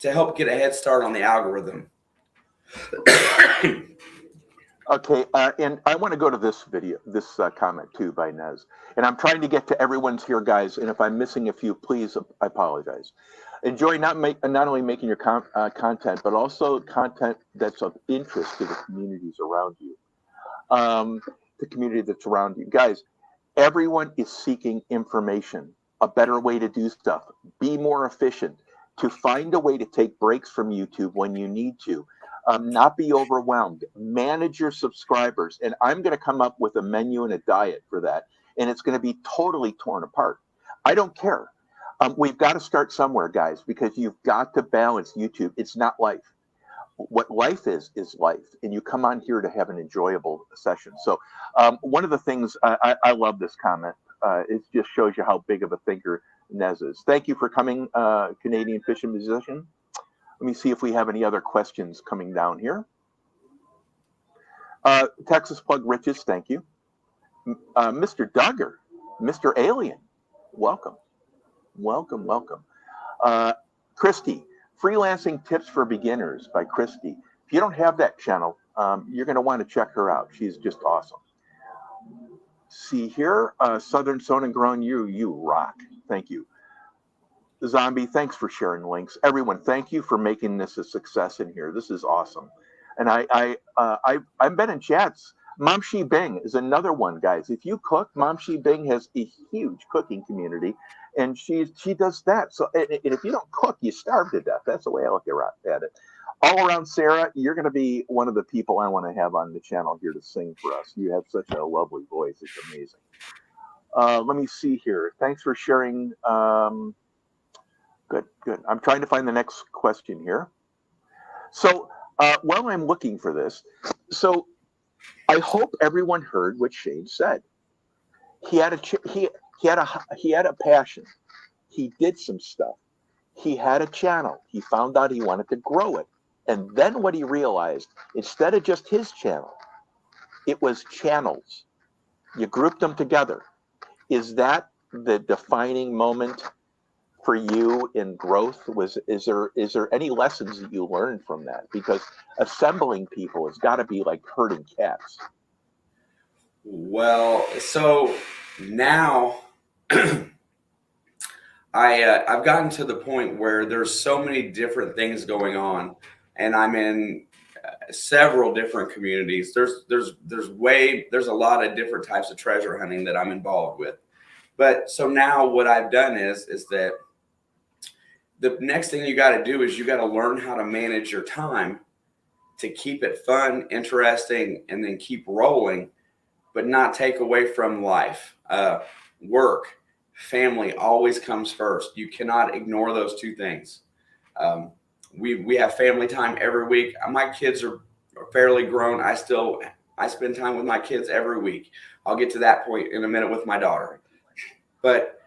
Speaker 2: get a head start on the algorithm.
Speaker 1: Okay, and I want to go to this comment too by Nez. And I'm trying to get to everyone's here, guys. And if I'm missing a few, please, I apologize. Enjoy not only making your content, but also content that's of interest to the communities around you. The community that's around you. Guys, everyone is seeking information, a better way to do stuff, be more efficient, to find a way to take breaks from YouTube when you need to. Not be overwhelmed, manage your subscribers. And I'm going to come up with a menu and a diet for that. And it's going to be totally torn apart. I don't care. We've got to start somewhere, guys, because you've got to balance YouTube. It's not life. What life is life. And you come on here to have an enjoyable session. So one of the things, I love this comment. It just shows you how big of a thinker Nez is. Thank you for coming, Canadian Fishing Musician. Let me see if we have any other questions coming down here. Texas Plug Riches, thank you. Mr. Duggar, Mr. Alien, welcome. Welcome, welcome. Christy, Freelancing Tips for Beginners by Christy. If you don't have that channel, you're going to want to check her out. She's just awesome. see here. Southern Sown and Grown, you rock. Thank you. Zombie, thanks for sharing links. Everyone, thank you for making this a success in here. This is awesome. And I've been in chats. Mom Shi Bing is another one, guys. If you cook, Mom Shi Bing has a huge cooking community, and she does that. So, and if you don't cook, you starve to death. That's the way I look at it. All around, Sarah, you're going to be one of the people I want to have on the channel here to sing for us. You have such a lovely voice. It's amazing. Let me see here. Thanks for sharing. Good. I'm trying to find the next question here. So while I'm looking for this, so I hope everyone heard what Shane said. He had a passion. He did some stuff. He had a channel. He found out he wanted to grow it. And then what he realized, instead of just his channel, it was channels. You grouped them together. Is that the defining moment for you in growth? Is there any lessons that you learned from that? Because assembling people has got to be like herding cats.
Speaker 2: Well, so now I've gotten to the point where there's so many different things going on, and I'm in several different communities. There's a lot of different types of treasure hunting that I'm involved with. But so now what I've done is that the next thing you got to do is you got to learn how to manage your time to keep it fun, interesting, and then keep rolling, but not take away from life. Work, family always comes first. You cannot ignore those two things. We have family time every week. My kids are fairly grown. I spend time with my kids every week. I'll get to that point in a minute with my daughter. But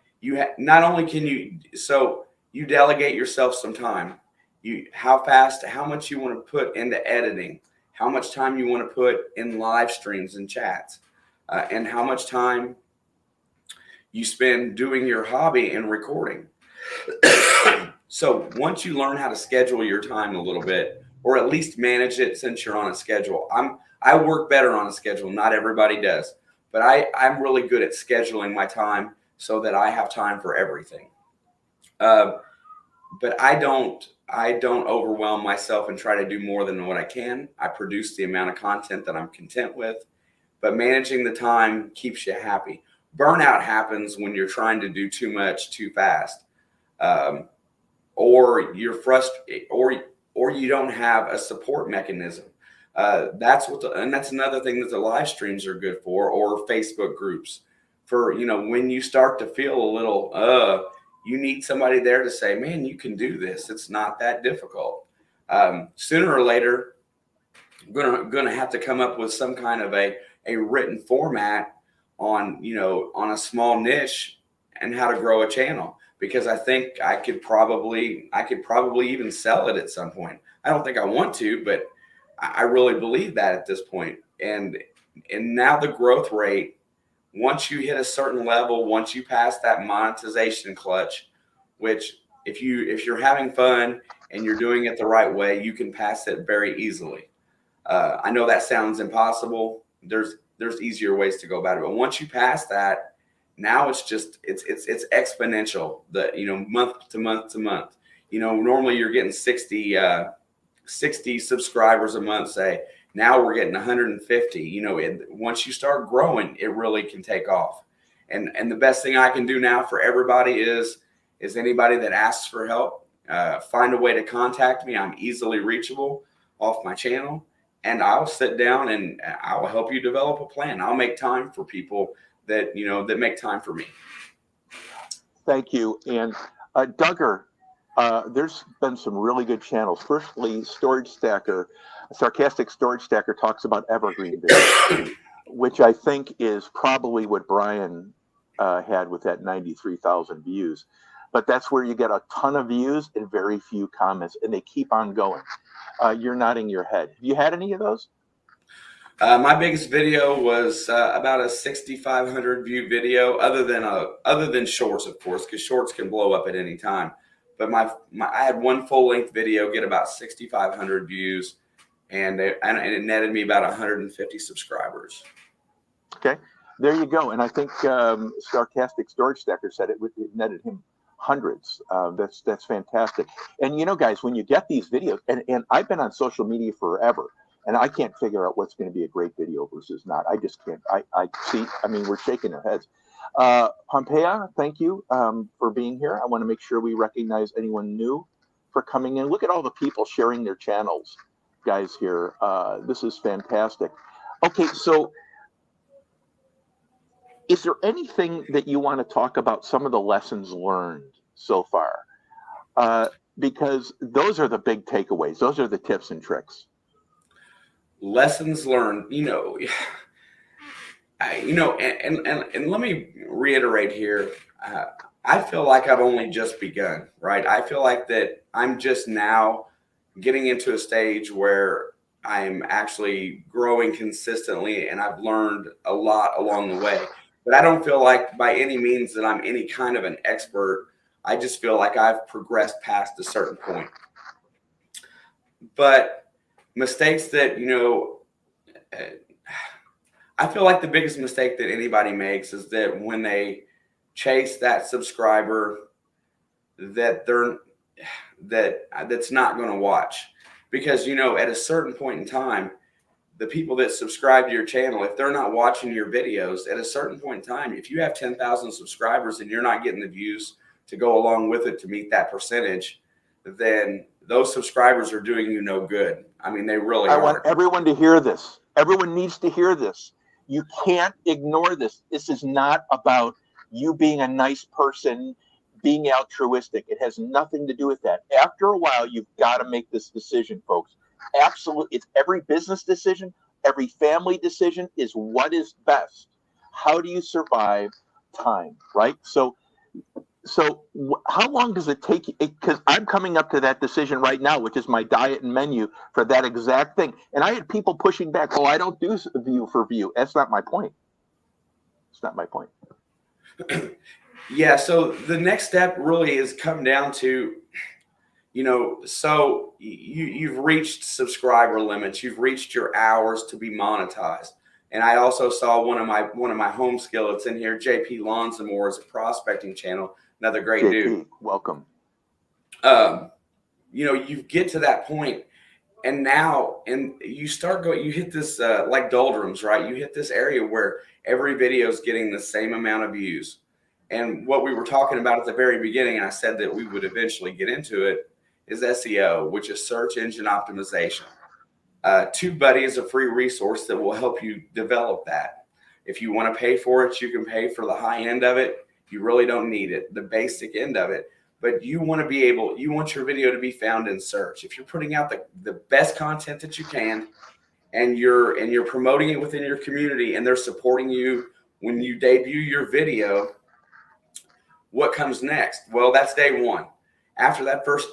Speaker 2: not only can you delegate yourself some time. How much you want to put into editing, how much time you want to put in live streams and chats, and how much time you spend doing your hobby and recording. So once you learn how to schedule your time a little bit, or at least manage it since you're on a schedule. I work better on a schedule. Not everybody does, but I'm really good at scheduling my time so that I have time for everything. But I don't overwhelm myself and try to do more than what I can. I produce the amount of content that I'm content with, but managing the time keeps you happy. Burnout happens when you're trying to do too much too fast, or you're frustrated, or you don't have a support mechanism. That's another thing that the live streams are good for, or Facebook groups. For when you start to feel a little you need somebody there to say, man, you can do this. It's not that difficult. Sooner or later, I'm gonna have to come up with some kind of a written format on a small niche and how to grow a channel, because I think I could probably even sell it at some point. I don't think I want to, but I really believe that at this point. And now the growth rate, once you hit a certain level, once you pass that monetization clutch, which if you're having fun and you're doing it the right way, you can pass it very easily. I know that sounds impossible. There's easier ways to go about it, but once you pass that, now it's exponential. Month to month to month. Normally you're getting 60 subscribers a month, say. Now we're getting 150. Once you start growing, it really can take off. And the best thing I can do now for everybody is anybody that asks for help, find a way to contact me. I'm easily reachable off my channel, and I'll sit down and I'll help you develop a plan. I'll make time for people that make time for me.
Speaker 1: Thank you. And Duggar, there's been some really good channels. Firstly, Sarcastic Storage Stacker talks about evergreen videos, which I think is probably what Brian had with that 93,000 views. But that's where you get a ton of views and very few comments, and they keep on going. You're nodding your head. Have you had any of those?
Speaker 2: My biggest video was about a 6,500 view video, other than shorts, of course, because shorts can blow up at any time. But I had one full length video get about 6,500 views, and it netted me about 150 subscribers.
Speaker 1: Okay. there you go. And I think Sarcastic Storage Stacker said it netted him hundreds. That's fantastic. And you know, guys, when you get these videos, and I've been on social media forever, and I can't figure out what's going to be a great video versus not. I just can't. I see. I mean, we're shaking our heads. Pompeia, thank you for being here. I want to make sure we recognize anyone new for coming in. Look at all the people sharing their channels, guys, here. This is fantastic. Okay, so is there anything that you want to talk about, some of the lessons learned so far? Because those are the big takeaways. Those are the tips and tricks.
Speaker 2: Lessons learned, and let me reiterate here. I feel like I've only just begun, right? I feel like that I'm just now getting into a stage where I'm actually growing consistently, and I've learned a lot along the way. But I don't feel like by any means that I'm any kind of an expert. I just feel like I've progressed past a certain point. But mistakes that, I feel like the biggest mistake that anybody makes is that when they chase that subscriber that's not going to watch. Because, at a certain point in time, the people that subscribe to your channel, if they're not watching your videos, at a certain point in time, if you have 10,000 subscribers and you're not getting the views to go along with it to meet that percentage, then those subscribers are doing you no good. I mean, they really are.
Speaker 1: I want everyone to hear this. Everyone needs to hear this. You can't ignore this. This is not about you being a nice person, being altruistic. It has nothing to do with that. After a while, you've got to make this decision, folks. Absolutely. It's every business decision, every family decision is what is best. How do you survive time, right? So how long does it take? Because I'm coming up to that decision right now, which is my diet and menu for that exact thing. And I had people pushing back, oh, I don't do view for view. That's not my point. It's not my point.
Speaker 2: Yeah, so the next step really is come down to, so you've reached subscriber limits, you've reached your hours to be monetized. And I also saw one of my home skillets in here, JP Lawns and More, is a prospecting channel, another great
Speaker 1: JP,
Speaker 2: dude.
Speaker 1: Welcome.
Speaker 2: You get to that point, and now you start going, you hit this like doldrums, right? You hit this area where every video is getting the same amount of views. And what we were talking about at the very beginning, and I said that we would eventually get into it, is SEO, which is search engine optimization. TubeBuddy is a free resource that will help you develop that. If you want to pay for it, you can pay for the high end of it. You really don't need it, the basic end of it. But you want your video to be found in search. If you're putting out the best content that you can, and you're promoting it within your community, and they're supporting you when you debut your video, what comes next? Well, that's day one. After that first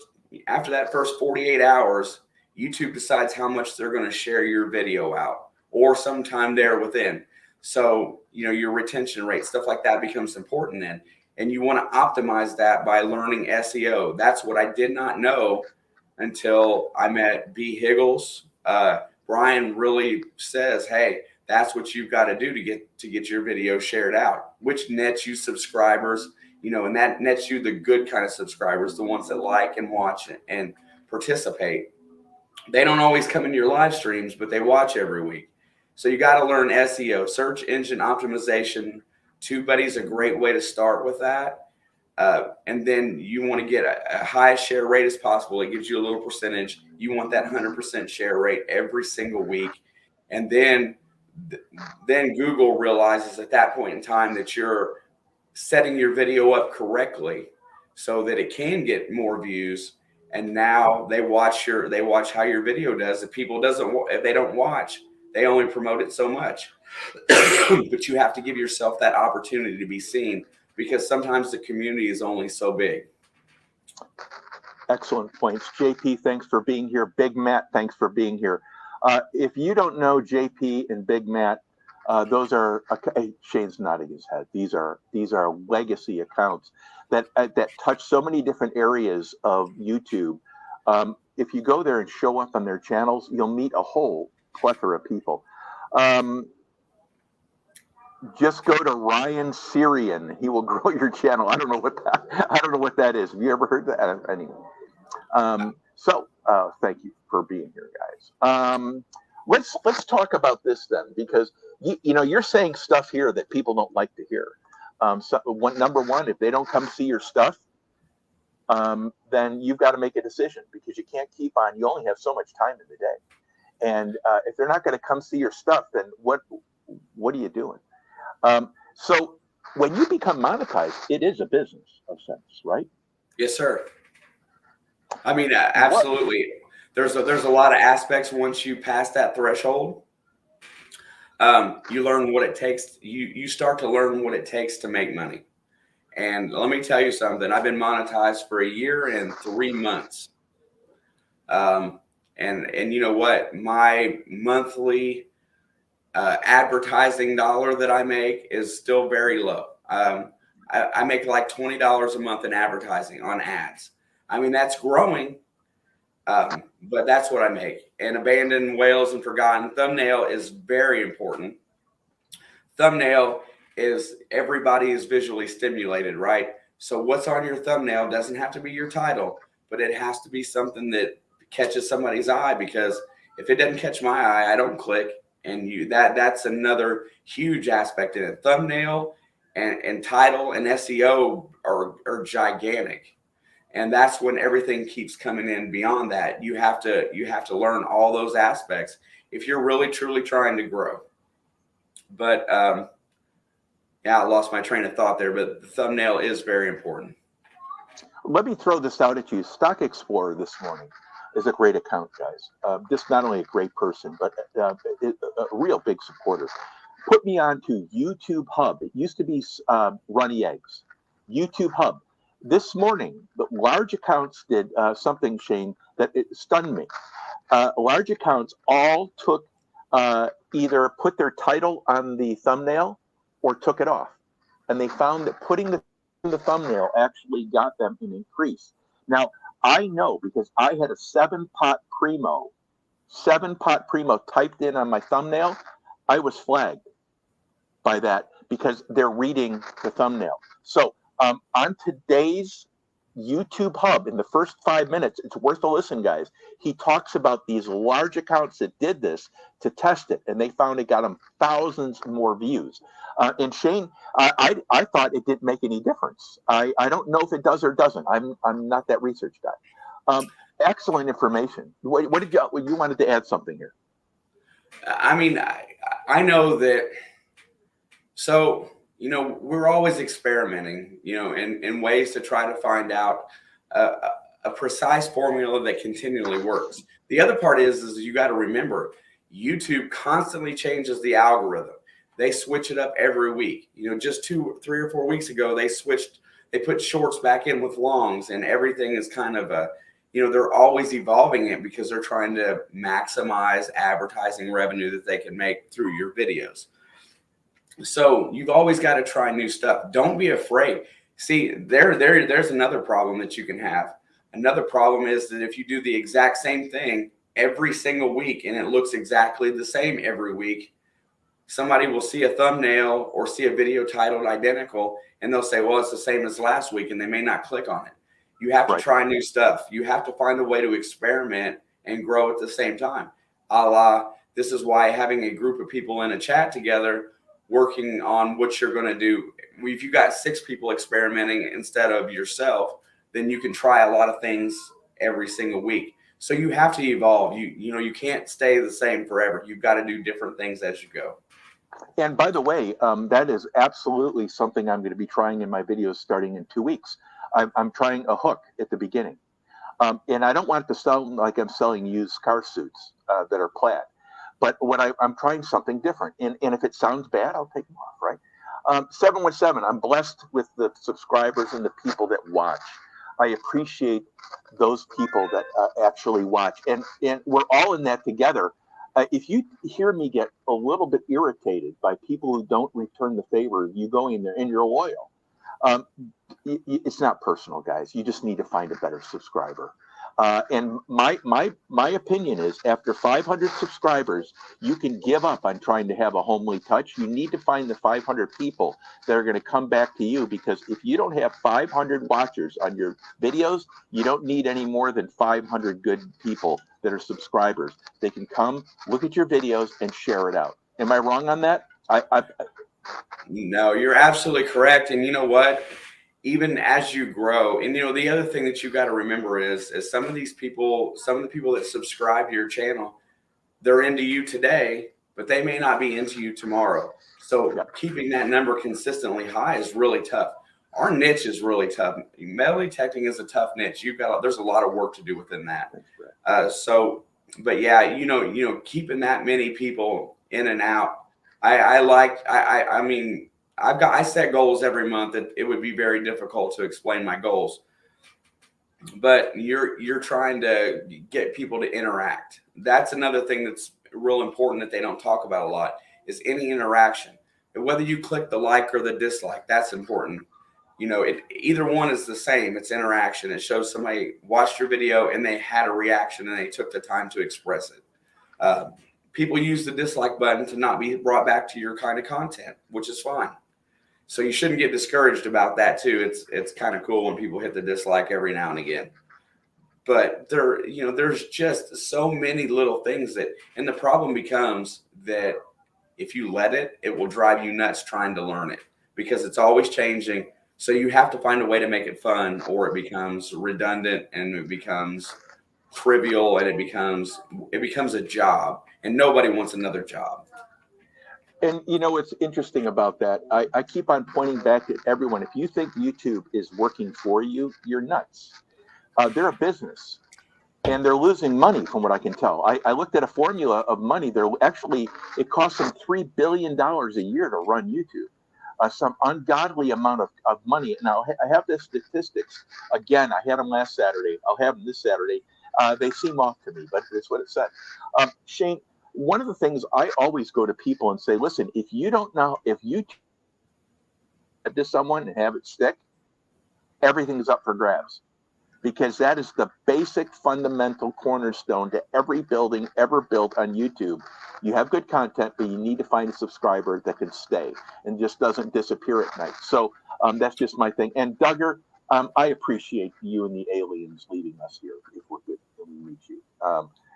Speaker 2: 48 hours, YouTube decides how much they're going to share your video out, or sometime there within. So, your retention rate, stuff like that becomes important then. And you want to optimize that by learning SEO. That's what I did not know until I met B. Higgles. Brian really says, hey, that's what you've got to do to get your video shared out, which nets you subscribers, and that nets you the good kind of subscribers, the ones that like and watch and participate. They don't always come into your live streams, but they watch every week. So you got to learn SEO, search engine optimization. TubeBuddy's a great way to start with that. And then you want to get a high share rate as possible. It gives you a little percentage. You want that 100% share rate every single week. And then Google realizes at that point in time that you're setting your video up correctly so that it can get more views. And now they watch how your video does. If they don't watch, they only promote it so much. But you have to give yourself that opportunity to be seen, because sometimes the community is only so big.
Speaker 1: Excellent points. JP, thanks for being here. Big Matt, thanks for being here. If you don't know JP and Big Matt, those are, Shane's nodding his head. These are legacy accounts that touch so many different areas of YouTube. If you go there and show up on their channels, you'll meet a whole plethora of people. Just go to Ryan Syrian. He will grow your channel. I don't know what that is. Have you ever heard that? Anyway. Thank you for being here, guys. Let's talk about this then, because you're saying stuff here that people don't like to hear. Number one, if they don't come see your stuff, then you've got to make a decision, because you can't keep on. You only have so much time in the day, and if they're not going to come see your stuff, then what are you doing? So when you become monetized, it is a business of sense, right?
Speaker 2: Yes, sir. I mean, absolutely. There's a lot of aspects once you pass that threshold. You learn what it takes. You start to learn what it takes to make money. And let me tell you something. I've been monetized for a year and 3 months. And you know what? My monthly advertising dollar that I make is still very low. I make like $20 a month in advertising on ads. I mean, that's growing, but that's what I make. And abandoned, whales, and forgotten. Thumbnail is very important. Thumbnail is, everybody is visually stimulated, right? So what's on your thumbnail doesn't have to be your title, but it has to be something that catches somebody's eye, because if it doesn't catch my eye, I don't click. And that's another huge aspect in it. Thumbnail and title and SEO are gigantic. And that's when everything keeps coming in beyond that. You have to learn all those aspects if you're really truly trying to grow. But I lost my train of thought there, but the thumbnail is very important.
Speaker 1: Let me throw this out at you. Stock Explorer this morning is a great account, guys. Just not only a great person, but a real big supporter. Put me onto YouTube Hub. It used to be Runny Eggs. YouTube Hub. This morning, the large accounts did something, Shane, that it stunned me. Large accounts all took either put their title on the thumbnail or took it off. And they found that putting the thumbnail actually got them an increase. Now, I know, because I had a 7-pot primo typed in on my thumbnail. I was flagged by that because they're reading the thumbnail. So on today's YouTube Hub, in the first 5 minutes, it's worth a listen, guys. He talks about these large accounts that did this to test it, and they found it got them thousands more views. And Shane, I thought it didn't make any difference. I don't know if it does or doesn't. I'm not that research guy. Excellent information. What did you wanted to add something here?
Speaker 2: I mean, I know that. So, we're always experimenting, in ways to try to find out a precise formula that continually works. The other part is you got to remember, YouTube constantly changes the algorithm. They switch it up every week. Just 2, 3, or 4 weeks ago, they put shorts back in with longs, and everything is kind of they're always evolving it because they're trying to maximize advertising revenue that they can make through your videos. So you've always got to try new stuff. Don't be afraid. See, there's another problem that you can have. Another problem is that if you do the exact same thing every single week and it looks exactly the same every week, somebody will see a thumbnail or see a video titled identical, and they'll say, well, it's the same as last week, and they may not click on it. You have to try new stuff. You have to find a way to experiment and grow at the same time. This is why having a group of people in a chat together working on what you're going to do. If you got 6 people experimenting instead of yourself, then you can try a lot of things every single week. So you have to evolve. You can't stay the same forever. You've got to do different things as you go.
Speaker 1: And by the way, that is absolutely something I'm going to be trying in my videos starting in 2 weeks. I'm trying a hook at the beginning. And I don't want it to sound like I'm selling used car suits that are plaid. But I'm trying something different. And if it sounds bad, I'll take them off, right? 717, I'm blessed with the subscribers and the people that watch. I appreciate those people that actually watch. And we're all in that together. If you hear me get a little bit irritated by people who don't return the favor, you go in there and you're loyal. It's not personal, guys. You just need to find a better subscriber. And my opinion is, after 500 subscribers, you can give up on trying to have a homely touch. You need to find the 500 people that are going to come back to you, because if you don't have 500 watchers on your videos, you don't need any more than 500 good people that are subscribers. They can come, look at your videos, and share it out. Am I wrong on that?
Speaker 2: No, you're absolutely correct. And you know what? Even as you grow, and the other thing that you got to remember is some of the people that subscribe to your channel, they're into you today, but they may not be into you tomorrow. So keeping that number consistently high is really tough. Our niche is really tough. Metal detecting is a tough niche. There's a lot of work to do within that. But yeah, keeping that many people in and out. I mean, I set goals every month that it would be very difficult to explain my goals, but you're trying to get people to interact. That's another thing that's real important that they don't talk about a lot, is any interaction. Whether you click the like or the dislike, that's important. Either one is the same. It's interaction. It shows somebody watched your video and they had a reaction and they took the time to express it. People use the dislike button to not be brought back to your kind of content, which is fine. So you shouldn't get discouraged about that too. It's kind of cool when people hit the dislike every now and again. But there's just so many little things and the problem becomes that if you let it, it will drive you nuts trying to learn it, because it's always changing. So you have to find a way to make it fun, or it becomes redundant and it becomes trivial and it becomes a job, and nobody wants another job.
Speaker 1: And what's interesting about that, I keep on pointing back at everyone. If you think YouTube is working for you, you're nuts. They're a business, and they're losing money from what I can tell. I looked at a formula of money. It costs them $3 billion a year to run YouTube. Some ungodly amount of money. Now, I have the statistics. Again, I had them last Saturday. I'll have them this Saturday. They seem off to me, but it's what it said. Shane, one of the things I always go to people and say, listen, if you don't know, if you to someone and have it stick, everything is up for grabs, because that is the basic fundamental cornerstone to every building ever built on YouTube. You have good content, but you need to find a subscriber that can stay and just doesn't disappear at night. So that's just my thing. And Duggar, I appreciate you and the aliens leaving us here if we're good and we meet you.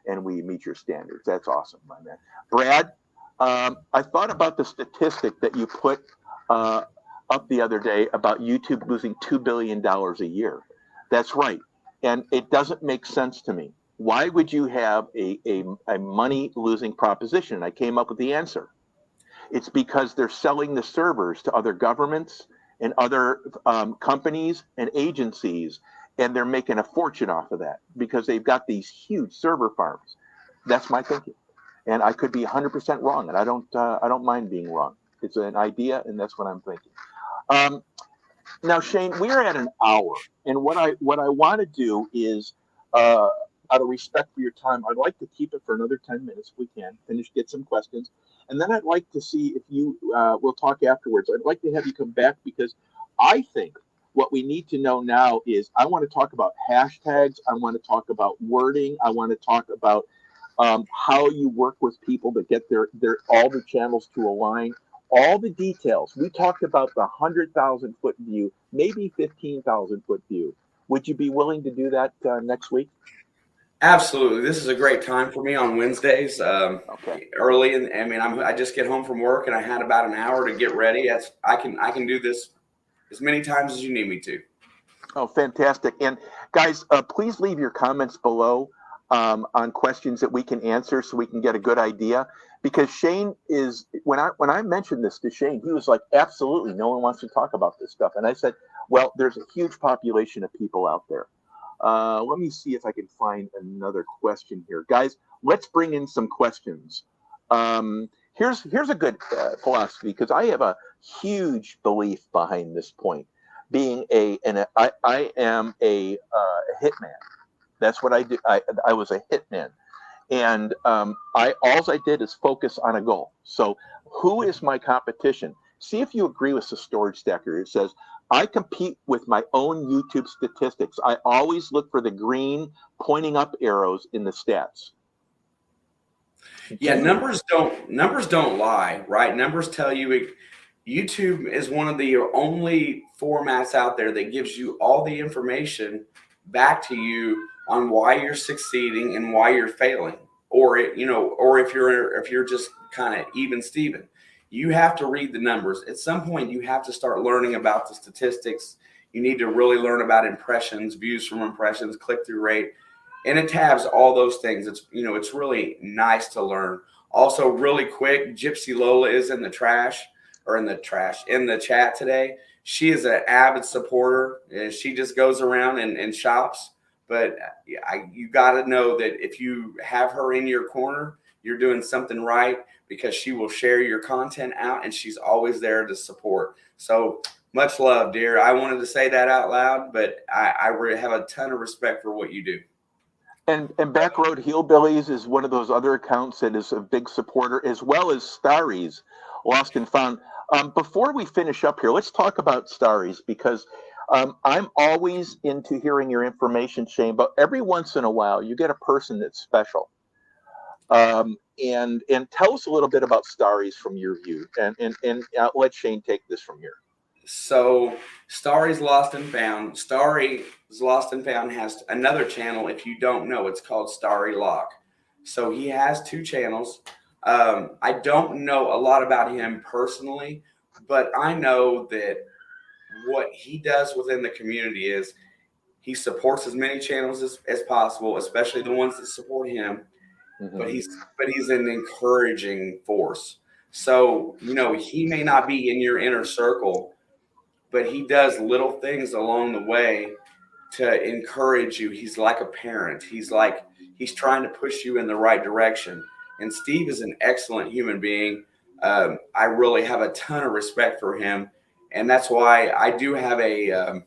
Speaker 1: And we meet your standards. That's awesome, my man. Brad, I thought about the statistic that you put up the other day about YouTube losing $2 billion a year. That's right. And it doesn't make sense to me. Why would you have a money-losing proposition? I came up with the answer. It's because they're selling the servers to other governments and other companies and agencies, and they're making a fortune off of that because they've got these huge server farms. That's my thinking, and I could be 100% wrong, and I don't mind being wrong. It's an idea, and that's what I'm thinking. Now, Shane, we're at an hour, and what I want to do is, out of respect for your time, I'd like to keep it for another 10 minutes if we can. Get some questions, and then I'd like to see if you we'll talk afterwards. I'd like to have you come back, because I think what we need to know now is, I want to talk about hashtags. I want to talk about wording. I want to talk about how you work with people to get their all the channels to align. All the details. We talked about the 100,000 foot view, maybe 15,000 foot view. Would you be willing to do that next week?
Speaker 2: Absolutely. This is a great time for me on Wednesdays.
Speaker 1: Okay.
Speaker 2: Early, and I mean, I just get home from work and I had about an hour to get ready. I can do this as many times as you need me to.
Speaker 1: Oh, fantastic! And guys, please leave your comments below on questions that we can answer, so we can get a good idea. Because Shane is, when I mentioned this to Shane, he was like, absolutely, no one wants to talk about this stuff. And I said, well, there's a huge population of people out there. Let me see if I can find another question here. Guys, let's bring in some questions. Here's a good philosophy, because I have a huge belief behind this point. Being I am a hitman. That's what I do. I was a hitman. And all I did is focus on a goal. So who is my competition? See if you agree with the storage stacker. It says, I compete with my own YouTube statistics. I always look for the green pointing up arrows in the stats.
Speaker 2: Yeah, numbers don't lie, right? Numbers tell you YouTube is one of the only formats out there that gives you all the information back to you on why you're succeeding and why you're failing, or or if you're just kind of even Steven. You have to read the numbers. At some point, you have to start learning about the statistics. You need to really learn about impressions, views from impressions, click through rate, and it tabs all those things. It's really nice to learn. Also, really quick, Gypsy Lola is in the chat today. She is an avid supporter, and she just goes around and shops. But you got to know that if you have her in your corner, you're doing something right, because she will share your content out, and she's always there to support. So much love, dear. I wanted to say that out loud, but I really have a ton of respect for what you do.
Speaker 1: And Backroad Hillbillies is one of those other accounts that is a big supporter, as well as Starries, Lost and Found. Before we finish up here, let's talk about Starries, because I'm always into hearing your information, Shane, but every once in a while you get a person that's special. And tell us a little bit about Starries from your view, and I'll let Shane take this from here.
Speaker 2: So Starry's Lost and Found. Starry's Lost and Found has another channel. If you don't know, it's called Starry Lock. So he has two channels. I don't know a lot about him personally, but I know that what he does within the community is he supports as many channels as possible, especially the ones that support him.
Speaker 1: Mm-hmm.
Speaker 2: But he's an encouraging force. So he may not be in your inner circle, but he does little things along the way to encourage you. He's like a parent. He's trying to push you in the right direction. And Steve is an excellent human being. I really have a ton of respect for him, and that's why I do have I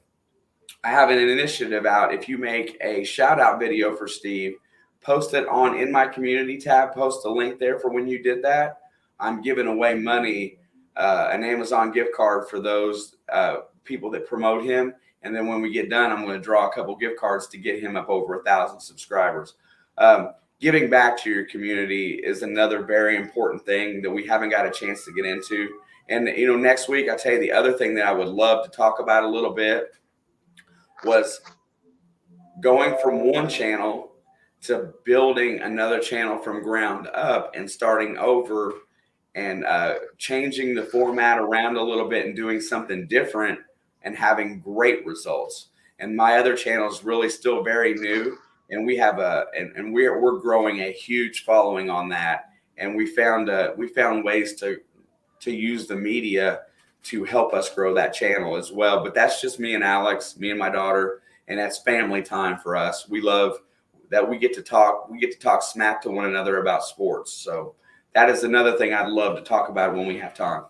Speaker 2: have an initiative out. If you make a shout out video for Steve, post it on In My Community tab. Post a link there for when you did that. I'm giving away money, an Amazon gift card for those people that promote him. And then when we get done, I'm going to draw a couple gift cards to get him up over 1,000 subscribers. Giving back to your community is another very important thing that we haven't got a chance to get into. And, next week, I'll tell you the other thing that I would love to talk about a little bit was going from one channel to building another channel from ground up and starting over and changing the format around a little bit and doing something different and having great results. And my other channel is really still very new, and we have we're growing a huge following on that. And we found ways to use the media to help us grow that channel as well. But that's just me and Alex, me and my daughter, and that's family time for us. We love that we get to talk smack to one another about sports. So that is another thing I'd love to talk about when we have time.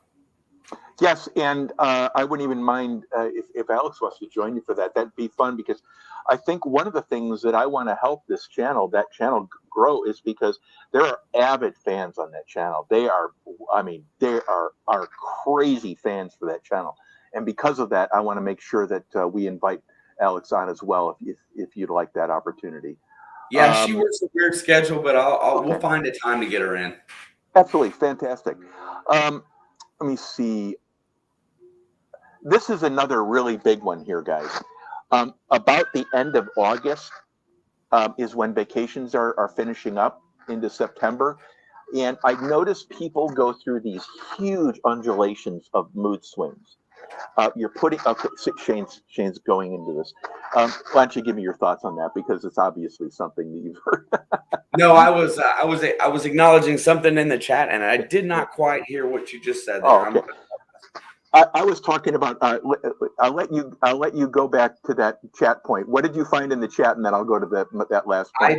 Speaker 1: Yes, and I wouldn't even mind if Alex wants to join you for that. That'd be fun, because I think one of the things that I want to help that channel grow, is because there are avid fans on that channel. They are crazy fans for that channel, and because of that, I want to make sure that we invite Alex on as well, if you'd like that opportunity.
Speaker 2: Yeah, she works a weird schedule, but
Speaker 1: Okay.
Speaker 2: We'll find a time to get her in.
Speaker 1: Absolutely fantastic. Let me see. This is another really big one here, guys. About the end of August is when vacations are finishing up into September. And I noticed people go through these huge undulations of mood swings. Shane's going into this. Why don't you give me your thoughts on that? Because it's obviously something that you've heard.
Speaker 2: No, I was acknowledging something in the chat, and I did not quite hear what you just said there.
Speaker 1: Oh, okay. I was talking about. I'll let you go back to that chat point. What did you find in the chat, and then I'll go to that last point.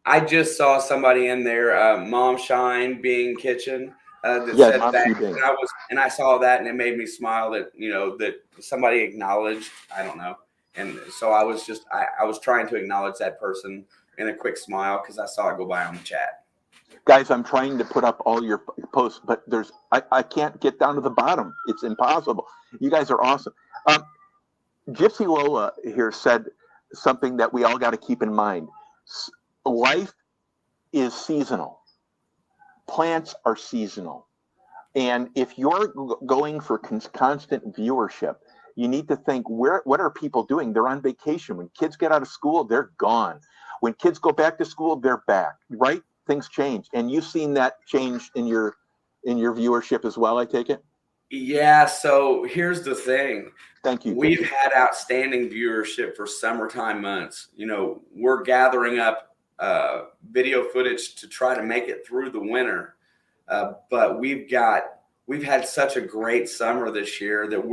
Speaker 2: I just saw somebody in there, Mom Shine Being Kitchen, that said that, and I saw that, and it made me smile that that somebody acknowledged. I don't know, and so I was trying to acknowledge that person in a quick smile because I saw it go by on the chat.
Speaker 1: Guys, I'm trying to put up all your posts, but I can't get down to the bottom. It's impossible. You guys are awesome. Gypsy Lola here said something that we all got to keep in mind. Life is seasonal. Plants are seasonal. And if you're going for constant viewership, you need to think, what are people doing? They're on vacation. When kids get out of school, they're gone. When kids go back to school, they're back, right? Things change. And you've seen that change in your viewership as well, I take it?
Speaker 2: Yeah, so here's the thing.
Speaker 1: Thank you,
Speaker 2: We've
Speaker 1: Gypsy.
Speaker 2: had outstanding viewership for summertime months. You know, we're gathering up video footage to try to make it through the winter. But we've had such a great summer this year that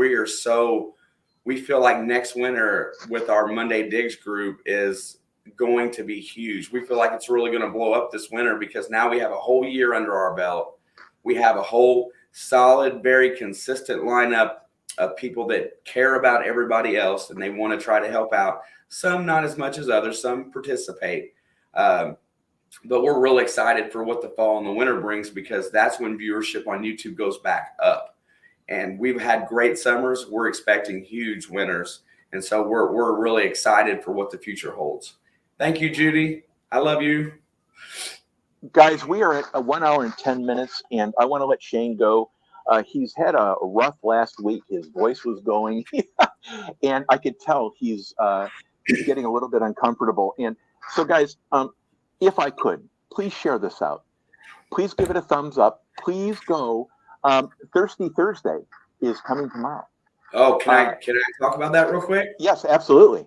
Speaker 2: we feel like next winter with our Monday Digs group is going to be huge. We feel like it's really going to blow up this winter because now we have a whole year under our belt. We have a whole solid, very consistent lineup of people that care about everybody else and they want to try to help out. Some not as much as others, some participate. But we're really excited for what the fall and the winter brings because that's when viewership on YouTube goes back up. And we've had great summers. We're expecting huge winters. And so we're really excited for what the future holds. Thank you, Judy. I love you.
Speaker 1: Guys, we are at 1 hour and 10 minutes, and I want to let Shane go. He's had a rough last week. His voice was going, and I could tell he's getting a little bit uncomfortable. And so, guys, if I could, please share this out. Please give it a thumbs up. Please go. Thirsty Thursday is coming tomorrow.
Speaker 2: Oh, can I talk about that real quick?
Speaker 1: Yes, absolutely.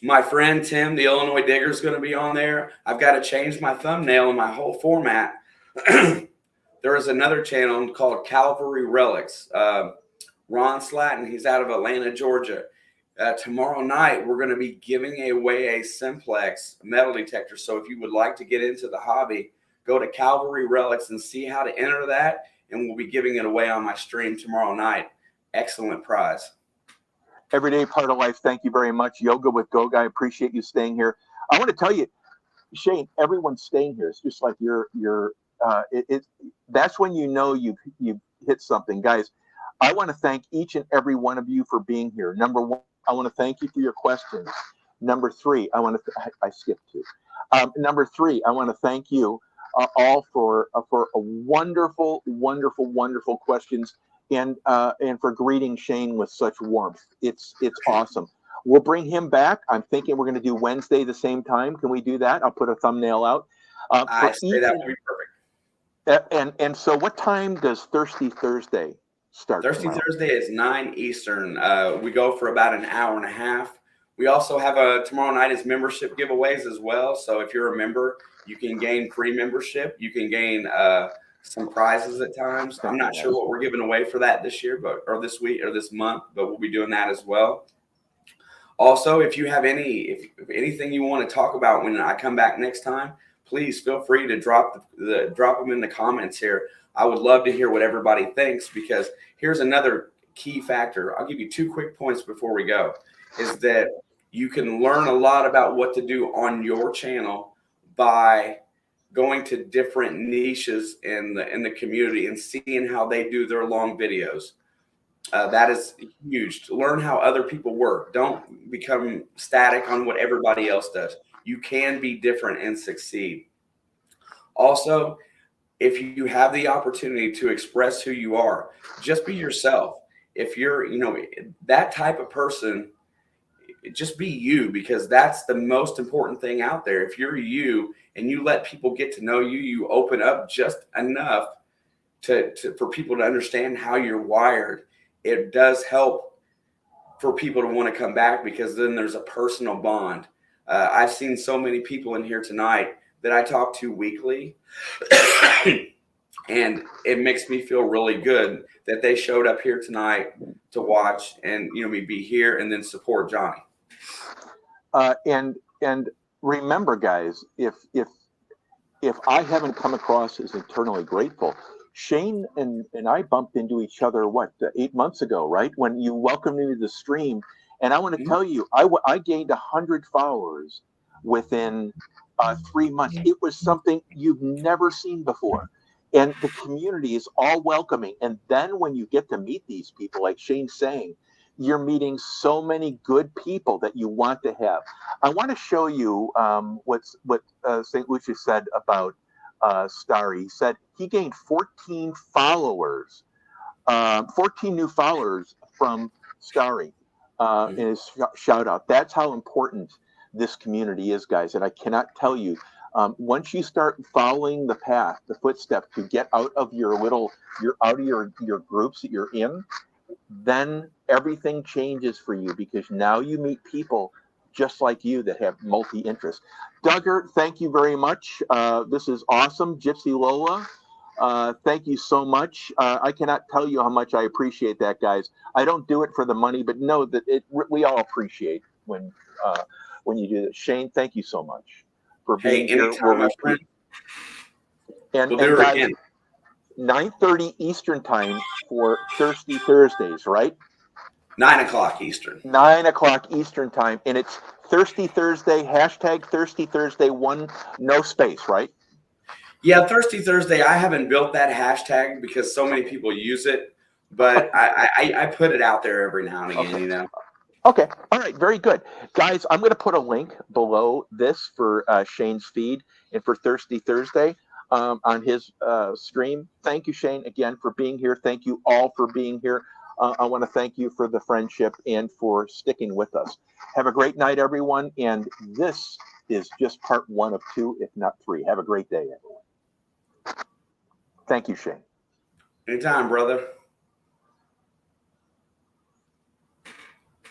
Speaker 2: My friend Tim, the Illinois Digger, is going to be on there. I've got to change my thumbnail and my whole format. There is another channel called Calvary Relics. Ron Slatton, he's out of Atlanta, Georgia. Tomorrow night, we're going to be giving away a Simplex metal detector. So if you would like to get into the hobby, go to Calvary Relics and see how to enter that. And we'll be giving it away on my stream tomorrow night. Excellent prize.
Speaker 1: Everyday part of life. Thank you very much. Yoga with Goga. I appreciate you staying here. I want to tell you, Shane, everyone's staying here. It's just like that's when you know you've hit something. Guys, I want to thank each and every one of you for being here. Number one, I want to thank you for your questions. Number three, I skipped two. Number three, I want to thank you all for a wonderful, wonderful, wonderful questions. And for greeting Shane with such warmth. It's awesome. We'll bring him back. I'm thinking we're going to do Wednesday the same time. Can we do that? I'll put a thumbnail out.
Speaker 2: I say that would be perfect.
Speaker 1: And so what time does Thirsty Thursday start?
Speaker 2: Thirsty
Speaker 1: tomorrow?
Speaker 2: Thursday is 9 Eastern. We go for about an hour and a half. We also have tomorrow night is membership giveaways as well. So if you're a member, you can gain free membership. You can gain some prizes at times. I'm not sure what we're giving away for that this year, or this week or this month, but we'll be doing that as well. Also, if you have anything you want to talk about when I come back next time, please feel free to drop them in the comments here. I would love to hear what everybody thinks because here's another key factor. I'll give you 2 quick points before we go. Is that you can learn a lot about what to do on your channel by going to different niches in the community and seeing how they do their long videos. That is huge. To learn how other people work. Don't become static on what everybody else does. You can be different and succeed. Also, if you have the opportunity to express who you are, just be yourself. If you're, that type of person, just be you, because that's the most important thing out there. If you're you and you let people get to know you, you open up just enough for people to understand how you're wired. It does help for people to want to come back because then there's a personal bond. I've seen so many people in here tonight that I talk to weekly, and it makes me feel really good that they showed up here tonight to watch and me be here and then support Johnny.
Speaker 1: And remember, guys, if I haven't come across as eternally grateful, Shane and I bumped into each other 8 months ago, right? When you welcomed me to the stream, and I want to tell you, I gained 100 followers within 3 months. It was something you've never seen before. And the community is all welcoming. And then when you get to meet these people, like Shane's saying, you're meeting so many good people that you want to have. I want to show you what St. Lucia said about Starry. He said he gained 14 followers, 14 new followers from Starry in his shout out. That's how important this community is, guys. And I cannot tell you, once you start following the path, the footsteps to get out of your your groups that you're in, then everything changes for you, because now you meet people just like you that have multi-interests. Duggar, thank you very much. This is awesome. Gypsy Lola, thank you so much. I cannot tell you how much I appreciate that, guys. I don't do it for the money, but know that we all appreciate when you do that. Shane, thank you so much for being
Speaker 2: Hey,
Speaker 1: here.
Speaker 2: anytime, my friend.
Speaker 1: And
Speaker 2: We'll do it
Speaker 1: guys,
Speaker 2: again.
Speaker 1: 9:30 Eastern time for Thirsty Thursdays, right?
Speaker 2: 9 o'clock Eastern.
Speaker 1: 9 o'clock Eastern time, and it's Thirsty Thursday, hashtag Thirsty Thursday, no space, right?
Speaker 2: Yeah, Thirsty Thursday. I haven't built that hashtag because so many people use it, but I put it out there every now and again,
Speaker 1: Okay.
Speaker 2: you know.
Speaker 1: Okay. All right. Very good. Guys, I'm going to put a link below this for Shane's feed and for Thirsty Thursday on his stream. Thank you, Shane, again for being here. Thank you all for being here. I want to thank you for the friendship and for sticking with us. Have a great night, everyone. And this is just part 1 of 2, if not 3. Have a great day, everyone. Thank you, Shane.
Speaker 2: Anytime, brother.